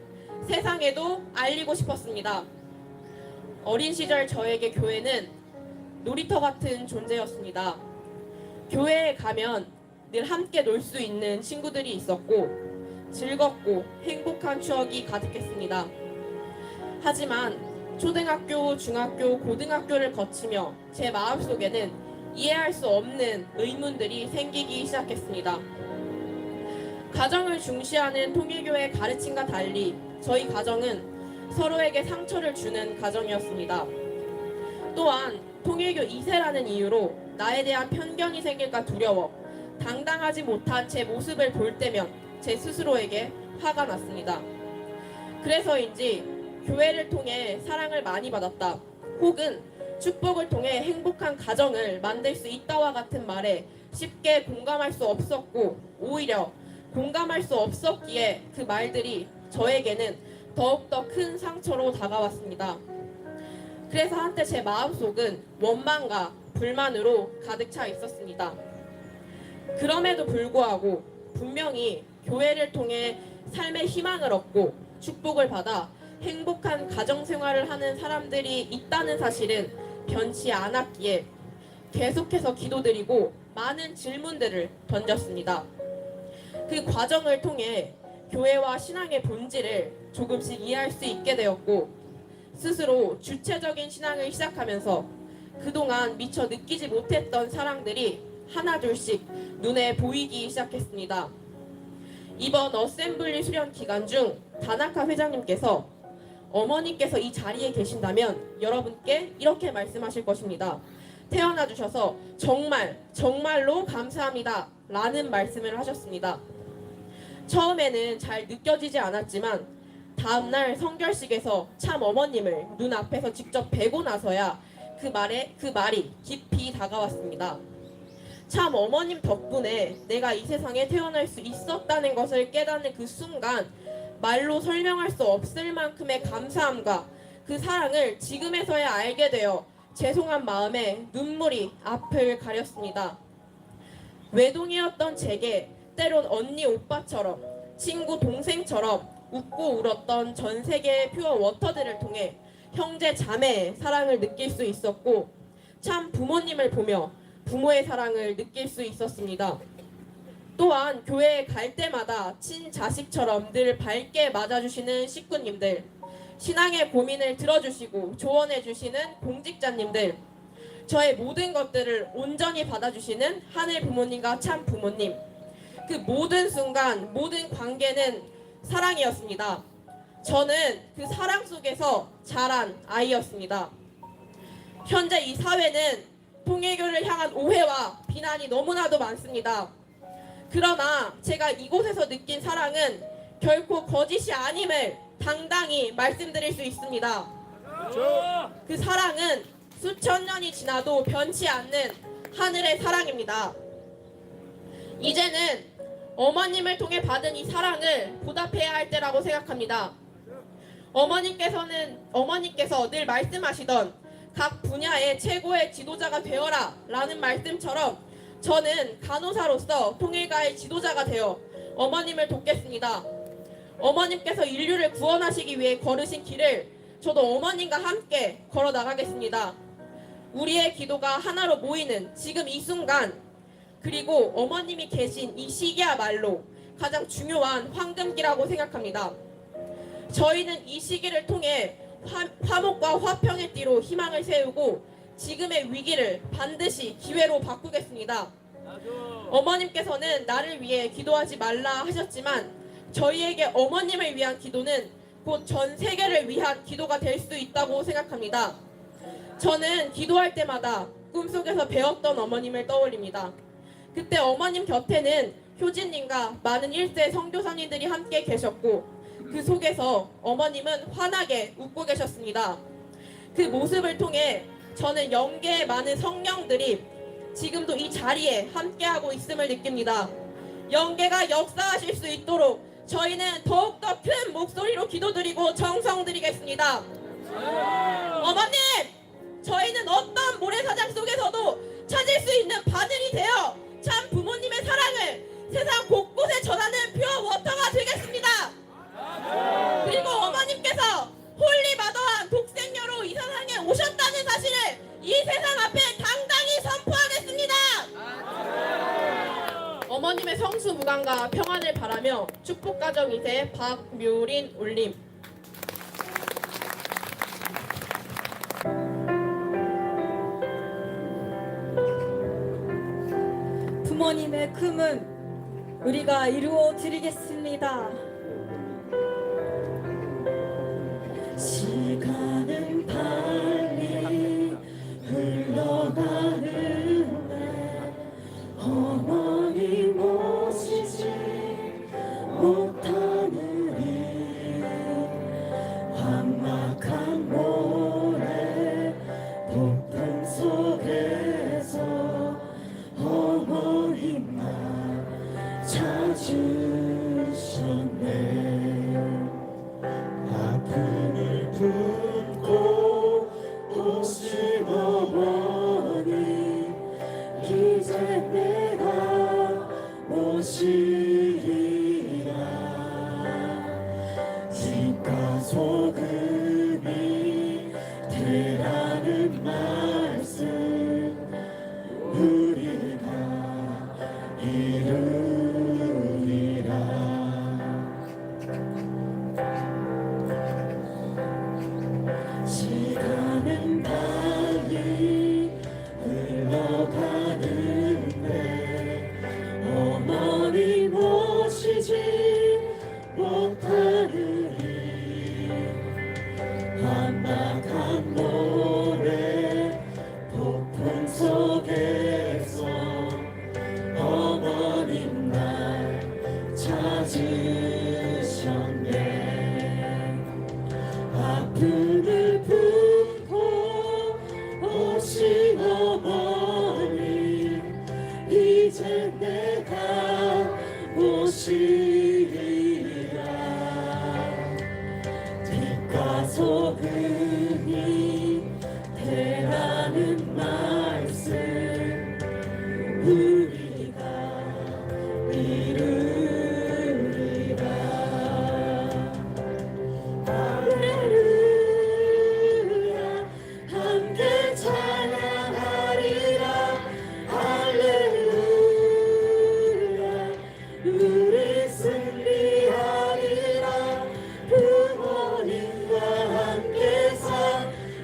세상에도 알리고 싶었습니다. 어린 시절 저에게 교회는 놀이터 같은 존재였습니다. 교회에 가면 늘 함께 놀 수 있는 친구들이 있었고 즐겁고 행복한 추억이 가득했습니다. 하지만 초등학교, 중학교, 고등학교를 거치며 제 마음속에는 이해할 수 없는 의문들이 생기기 시작했습니다. 가정을 중시하는 통일교의 가르침과 달리 저희 가정은 서로에게 상처를 주는 가정이었습니다. 또한 통일교 2세라는 이유로 나에 대한 편견이 생길까 두려워 당당하지 못한 제 모습을 볼 때면 제 스스로에게 화가 났습니다. 그래서인지 교회를 통해 사랑을 많이 받았다, 혹은 축복을 통해 행복한 가정을 만들 수 있다와 같은 말에 쉽게 공감할 수 없었고 오히려 공감할 수 없었기에 그 말들이 저에게는 더욱더 큰 상처로 다가왔습니다. 그래서 한때 제 마음속은 원망과 불만으로 가득 차 있었습니다. 그럼에도 불구하고 분명히 교회를 통해 삶의 희망을 얻고 축복을 받아 행복한 가정생활을 하는 사람들이 있다는 사실은 변치 않았기에 계속해서 기도드리고 많은 질문들을 던졌습니다. 그 과정을 통해 교회와 신앙의 본질을 조금씩 이해할 수 있게 되었고 스스로 주체적인 신앙을 시작하면서 그동안 미처 느끼지 못했던 사랑들이 하나둘씩 눈에 보이기 시작했습니다. 이번 어셈블리 수련 기간 중 다나카 회장님께서 어머님께서 이 자리에 계신다면 여러분께 이렇게 말씀하실 것입니다. 태어나 주셔서 정말로 감사합니다 라는 말씀을 하셨습니다. 처음에는 잘 느껴지지 않았지만 다음날 성결식에서 참 어머님을 눈앞에서 직접 뵈고 나서야 그 말이 깊이 다가왔습니다. 참 어머님 덕분에 내가 이 세상에 태어날 수 있었다는 것을 깨닫는 그 순간 말로 설명할 수 없을 만큼의 감사함과 그 사랑을 지금에서야 알게 되어 죄송한 마음에 눈물이 앞을 가렸습니다. 외동이었던 제게 때론 언니 오빠처럼 친구 동생처럼 웃고 울었던 전 세계의 퓨어 워터들을 통해 형제 자매의 사랑을 느낄 수 있었고 참 부모님을 보며 부모의 사랑을 느낄 수 있었습니다. 또한 교회에 갈 때마다 친자식처럼 늘 밝게 맞아주시는 식구님들, 신앙의 고민을 들어주시고 조언해주시는 공직자님들, 저의 모든 것들을 온전히 받아주시는 하늘 부모님과 참 부모님, 그 모든 순간, 모든 관계는 사랑이었습니다. 저는 그 사랑 속에서 자란 아이였습니다. 현재 이 사회는 통일교를 향한 오해와 비난이 너무나도 많습니다. 그러나 제가 이곳에서 느낀 사랑은 결코 거짓이 아님을 당당히 말씀드릴 수 있습니다. 그 사랑은 수천 년이 지나도 변치 않는 하늘의 사랑입니다. 이제는 어머님을 통해 받은 이 사랑을 보답해야 할 때라고 생각합니다. 어머님께서 늘 말씀하시던 각 분야의 최고의 지도자가 되어라 라는 말씀처럼 저는 간호사로서 통일가의 지도자가 되어 어머님을 돕겠습니다. 어머님께서 인류를 구원하시기 위해 걸으신 길을 저도 어머님과 함께 걸어 나가겠습니다. 우리의 기도가 하나로 모이는 지금 이 순간, 그리고 어머님이 계신 이 시기야말로 가장 중요한 황금기라고 생각합니다. 저희는 이 시기를 통해 화목과 화평의 띠로 희망을 세우고 지금의 위기를 반드시 기회로 바꾸겠습니다. 어머님께서는 나를 위해 기도하지 말라 하셨지만 저희에게 어머님을 위한 기도는 곧 전 세계를 위한 기도가 될 수 있다고 생각합니다. 저는 기도할 때마다 꿈속에서 배웠던 어머님을 떠올립니다. 그때 어머님 곁에는 효진님과 많은 1세 선교사님들이 함께 계셨고 그 속에서 어머님은 환하게 웃고 계셨습니다. 그 모습을 통해 저는 영계의 많은 성령들이 지금도 이 자리에 함께하고 있음을 느낍니다. 영계가 역사하실 수 있도록 저희는 더욱더 큰 목소리로 기도드리고 정성드리겠습니다. 어머님! 저희는 어떤 모래사장 속에서도 찾을 수 있는 바늘이 되어 참 부모님의 사랑을 세상 곳곳에 전하는 퓨어 워터가 되겠습니다. 그리고 어머님께서 홀리 마더한 독생녀로 이 세상에 오셨다는 사실을 이 세상 앞에 당당히 선포하겠습니다. 어머님의 성수무강과 평안을 바라며 축복가정 2세 박묘린 올림. 부모님의 꿈은 우리가 이루어 드리겠습니다. 시간은 빨리 흘러가는데 어머니 모시지 못하는 이 황막한 모래 폭풍 속에서 어머님만 찾으셨네. 아픔을 품고 오신 어머니 이제 내가 모시리라. 시가소금이 되라는 말씀 우리가 이루리라. 소금이 되라는 말씀 우리가 이루리라. 할렐루야 함께 찬양하리라. 할렐루야 우리 승리하리라. 부모님과 함께 산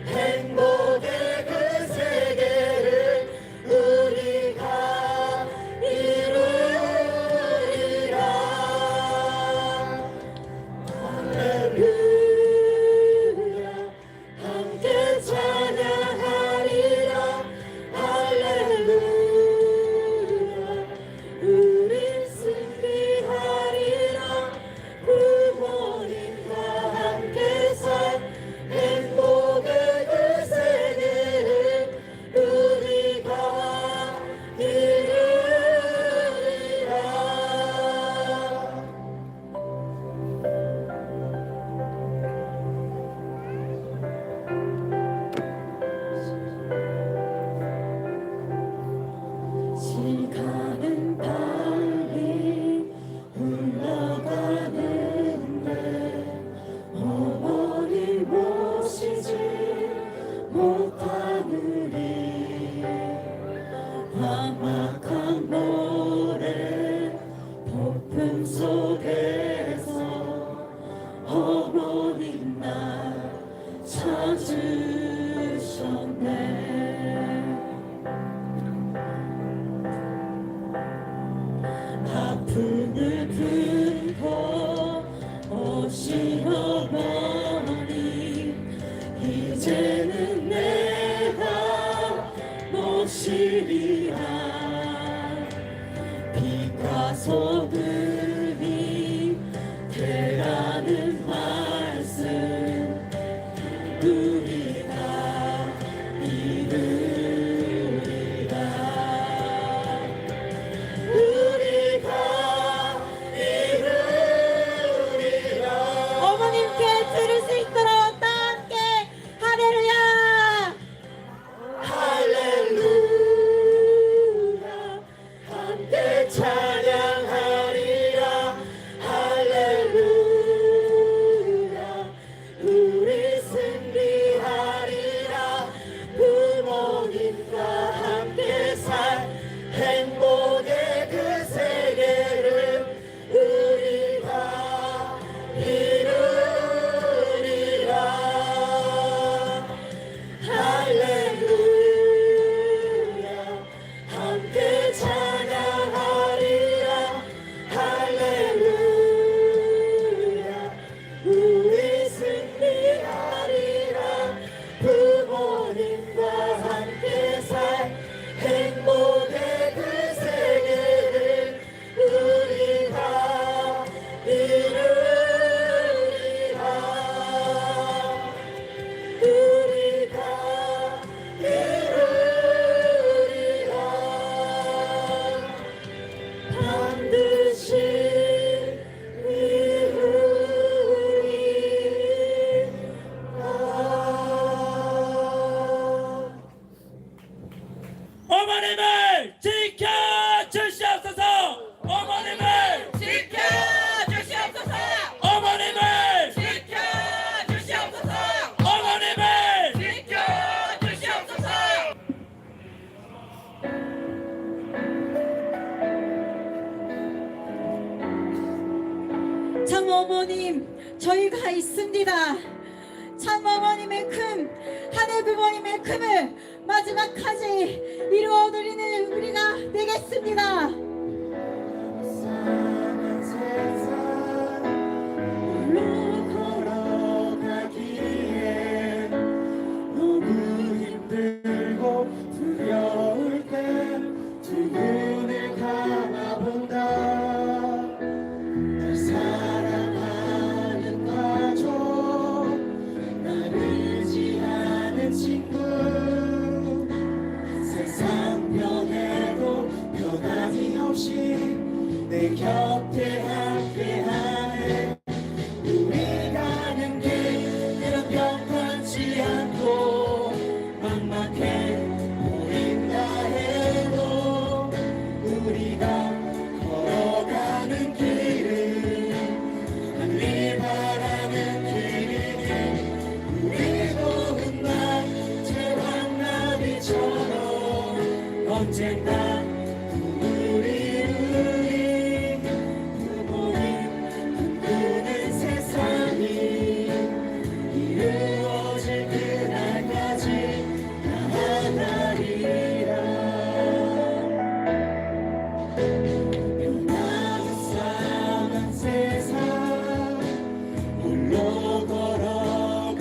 행복의 그 세계를 우리가 이루리라. 할렐루야 함께 찬양하리라. 할렐루야 우리 승리하리라. 부모님과 함께 산 행복의 그 세계를 우리가 이루리라. 시간은 빨리 흘러가는데 어머니 모시지 못하느니 험악한 모래 폭풍 속에서 어머님 날 찾으셨네. 아픔을 품고 오신 어머니 이제는 내가 모시리라. 빛과 소금이 되라는 말씀 우리가 이루리라. 우리가 이루리라. 어머님께 들을 수 있도록 다 함께 할렐루야. 할렐루야 함께 찬양하리라. 할렐루야 우리 승리하리라. 부모님과 함께 살 행복의 그 세계를 우리가 이루리라. 할렐루야 함께 찬양하리라. 할렐루야 우리 승리하리라. 부모님과 함께 살 행복의 그 세계를 우리가 이루리라. 우리가 이루리라. 반드시 이루리라. 어머님을 지켜주시옵소서. 어머님을 지켜주시옵소서. 어머님을 지켜주시옵소서. 어머님을 지켜주시옵소서. 참 어머님 저희가 있습니다. 참 어머님의 큼 하늘 부모님의 큼을 마지막까지 이루어드리는 우리가 되겠습니다. 사는 세상 홀로 걸어가기에 너무 힘들고 두려울 때 두 눈을 감아본다. 날 사랑하는 가족, 날 의지하는 친구, 세상 변해도 변함이 없이 같지 않고 막막해 보인다 해도 우리가 걸어가는 길은 하늘이 바라는 길이니 우리도 훗날 제왕나비처럼 언젠가 우리 부모님 꿈꾸는 세상이 이루어질 그날까지 나아가리라. 변화무쌍한 세상 홀로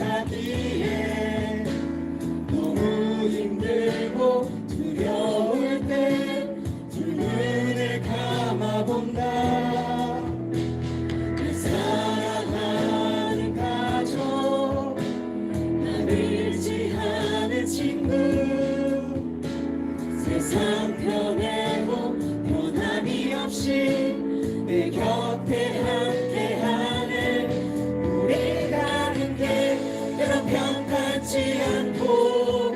걸어가기에 너무 힘들고 두려울 때 두 눈을 감아본다. 내 사랑하는 가족 나를 지하는 친구 세상 편해도 변함이 없이 내 곁에 함께하는 우리 가는 게 여러 평탄치 않고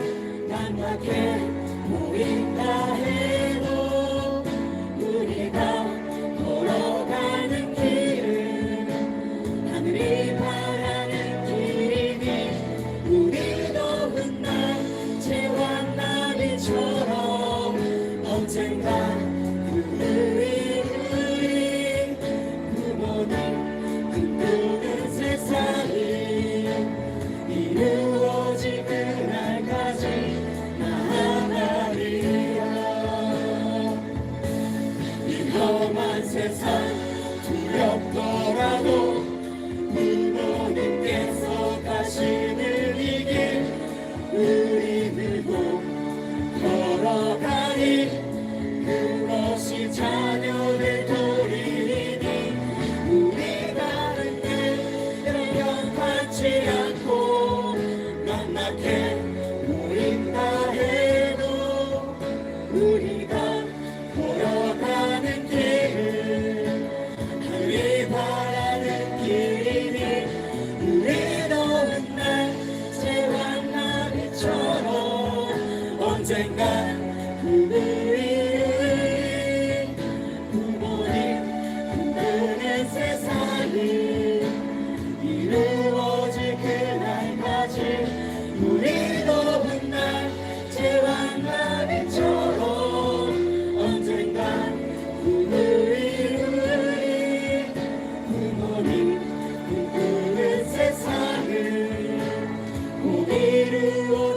막막해 보인다 해도 우리가 걸어가는 길은 하늘이 바라는 길이니 우리도 훗날 제왕나비처럼 언젠가 우리 부모님 꿈꾸는 세상이 이루어질 그날까지 나아가리라. 위험한 세상 두렵더라도 부모님께서 가시는 이 길 우리 들고 걸어가니 그것이 자녀의 도리니 우리 가는 길 변하지 않고 막막해 보인다 해도 우리가 걸어가는 길은 하늘이 바라는 길이니 우리도 훗날 제왕나비처럼 언젠가 우리 부모님 꿈꾸는 세상이 이루어질 그날까지 우리도 훗날 제왕나비처럼 언젠가 우리 부모님 꿈꾸는 세상을 꼭 이루어드리리라.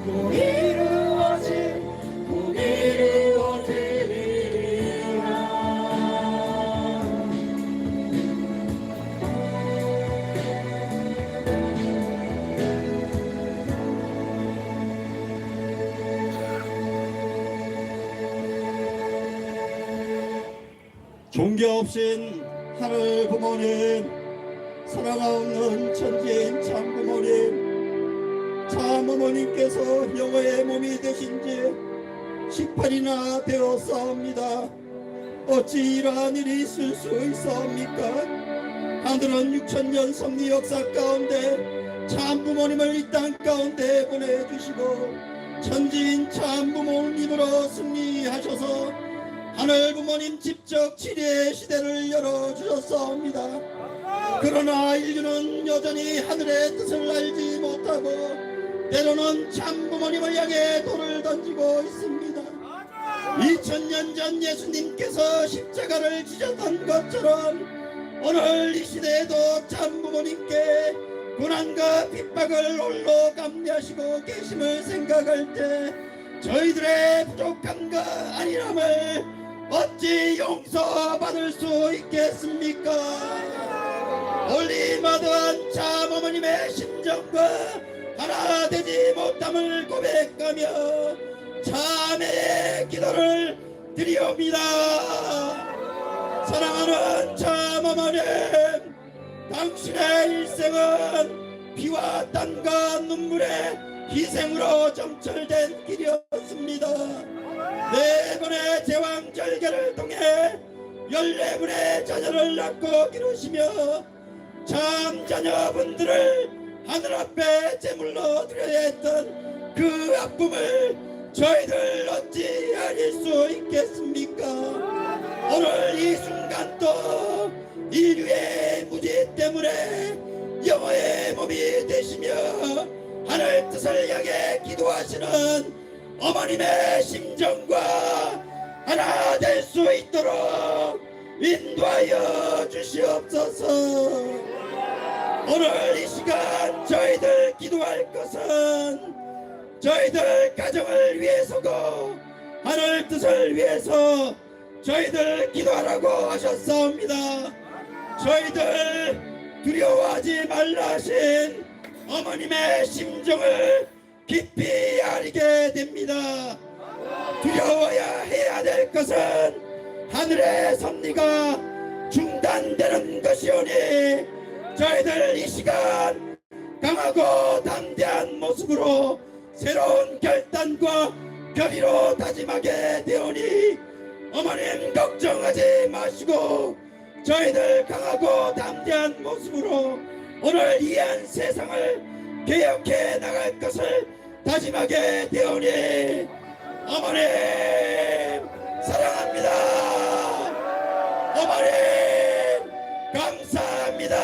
꼭 이루어드리리라. 종교 없인 하늘 부모님, 사랑하는 천지인 참 부모님, 참 부모님께서 영어의 몸이 되신 지 18이나 되었사옵니다. 어찌 이러한 일이 있을 수 있사옵니까? 하늘은 6000년 섭리 역사 가운데 참 부모님을 이 땅 가운데 보내주시고 천지인 참 부모님으로 승리하셔서 하늘 부모님 직접 치료의 시대를 열어주셨사옵니다. 그러나 인류는 여전히 하늘의 뜻을 알지 못하고 때로는 참 부모님을 향해 돌을 던지고 있습니다. 2000년 전 예수님께서 십자가를 지셨던 것처럼 오늘 이 시대에도 참 부모님께 고난과 핍박을 홀로 감내하시고 계심을 생각할 때 저희들의 부족함과 안일함을 어찌 용서받을 수 있겠습니까? 올리마드한 참 어머님의 심정과 하나 되지 못함을 고백하며 참의 기도를 드리옵니다. 사랑하는 참 어머님, 당신의 일생은 피와 땀과 눈물의 희생으로 점철된 길이었습니다. 네 번의 제왕절개를 통해 14분의 자녀를 낳고 기르시며 참 자녀분들을 하늘 앞에 제물로 드려야 했던 그 아픔을 저희들 어찌 알릴 수 있겠습니까? 오늘 이 순간 또 인류의 무지 때문에 영혼의 몸이 되시며 하늘 뜻을 향해 기도하시는 어머님의 심정과 하나 될 수 있도록 인도하여 주시옵소서. 오늘 이 시간 저희들 기도할 것은 저희들 가정을 위해서고 하늘 뜻을 위해서 저희들 기도하라고 하셨사옵니다. 저희들 두려워하지 말라 하신 어머님의 심정을 깊이 알게 됩니다. 두려워야 해야 될 것은 하늘의 섭리가 중단되는 것이오니 저희들 이 시간 강하고 담대한 모습으로 새로운 결단과 결의로 다짐하게 되오니 어머님 걱정하지 마시고 저희들 강하고 담대한 모습으로 오늘 이한 세상을 개혁해 나갈 것을 다짐하게 되오니 어머님 사랑합니다. 어머님 감사합니다.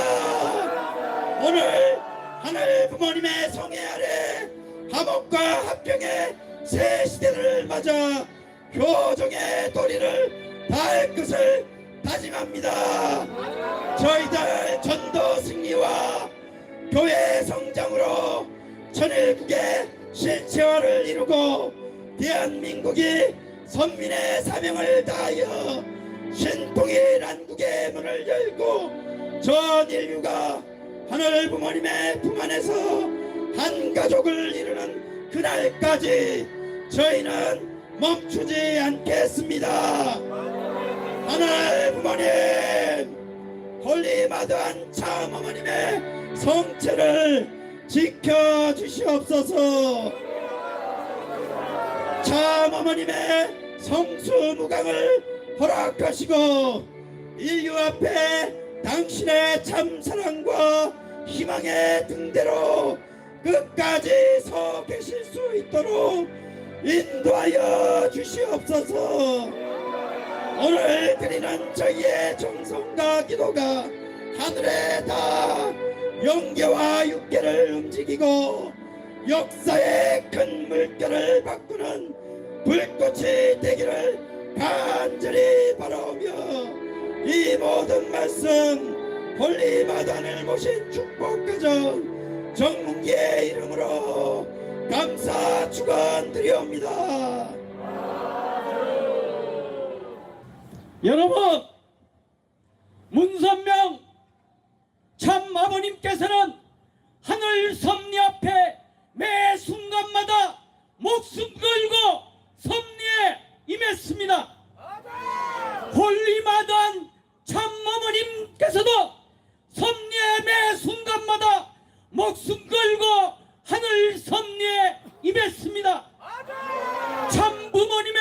오늘 하늘 부모님의 성애 아래 화목과 화평의 새 시대를 맞아 교정의 도리를 다할 것을 다짐합니다. 저희들 전도 승리와 교회 성장으로 천일국의 실체화를 이루고 대한민국이 선민의 사명을 다하여 신통일 한국의 문을 열고 전 인류가 하늘 부모님의 품 안에서 한 가족을 이루는 그날까지 저희는 멈추지 않겠습니다. 하늘 부모님 홀리마다한 참 어머님의 성체를 지켜주시옵소서. 참 어머님의 성수무강을 허락하시고 인류 앞에 당신의 참 사랑과 희망의 등대로 끝까지 서 계실 수 있도록 인도하여 주시옵소서. 오늘 드리는 저희의 정성과 기도가 하늘에 다 영계와 육계를 움직이고 역사의 큰 물결을 바꾸는 불꽃이 되기를 간절히 바라오며 이 모든 말씀 홀리마단을 모신 축복가정 정문기의 이름으로 감사 축원드리옵니다. 여러분, 문선명 참 아버님께서는 하늘 섭리 앞에 매 순간마다 목숨 걸고 섭리에 임했습니다. 홀리마단 참 어머님께서도 섭리의 매 순간마다 목숨 걸고 하늘 섭리에 임했습니다. 참 부모님의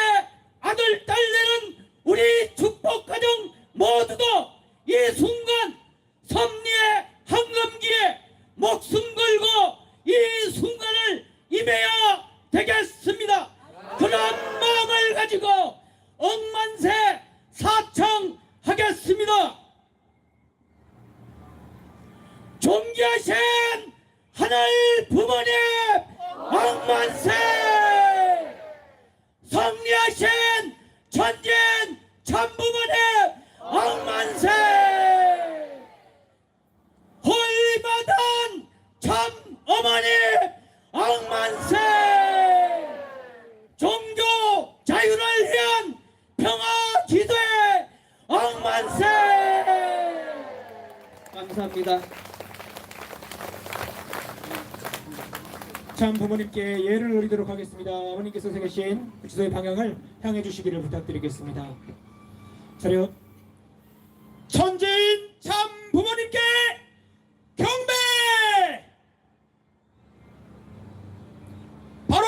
아들 딸내는 우리 축복가정 모두도 이 순간 섭리의 황금기에 목숨 걸고 이 순간을 임해야 되겠습니다. 그런 마음을 가지고 억만세 사청하겠습니다. 존귀하신 하늘 부모님 억만세, 성리하신 천진 참부모님 억만세, 홀리마단 참 어머니 억만세, 종교 자유를 위한 평화 기도에 억만세. 감사합니다. 참 부모님께 예를 올리도록 하겠습니다. 어머님께서 세우신 주소의 방향을 향해 주시기를 부탁드리겠습니다. 차렷. 천재인 참 부모님께 경배! 바로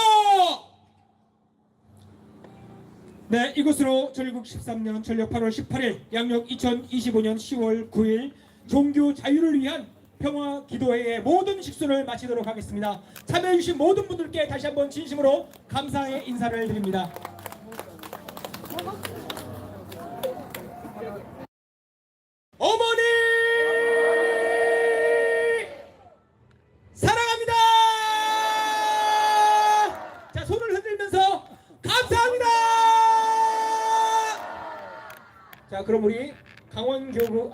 네, 이것으로 전국 13년 전력 8월 18일, 양력 2025년 10월 9일 종교 자유를 위한 평화 기도회의 모든 식순을 마치도록 하겠습니다. 참여해주신 모든 분들께 다시 한번 진심으로 감사의 인사를 드립니다. 어머니 사랑합니다. 자, 손을 흔들면서 감사합니다. 자, 그럼 우리 강원교구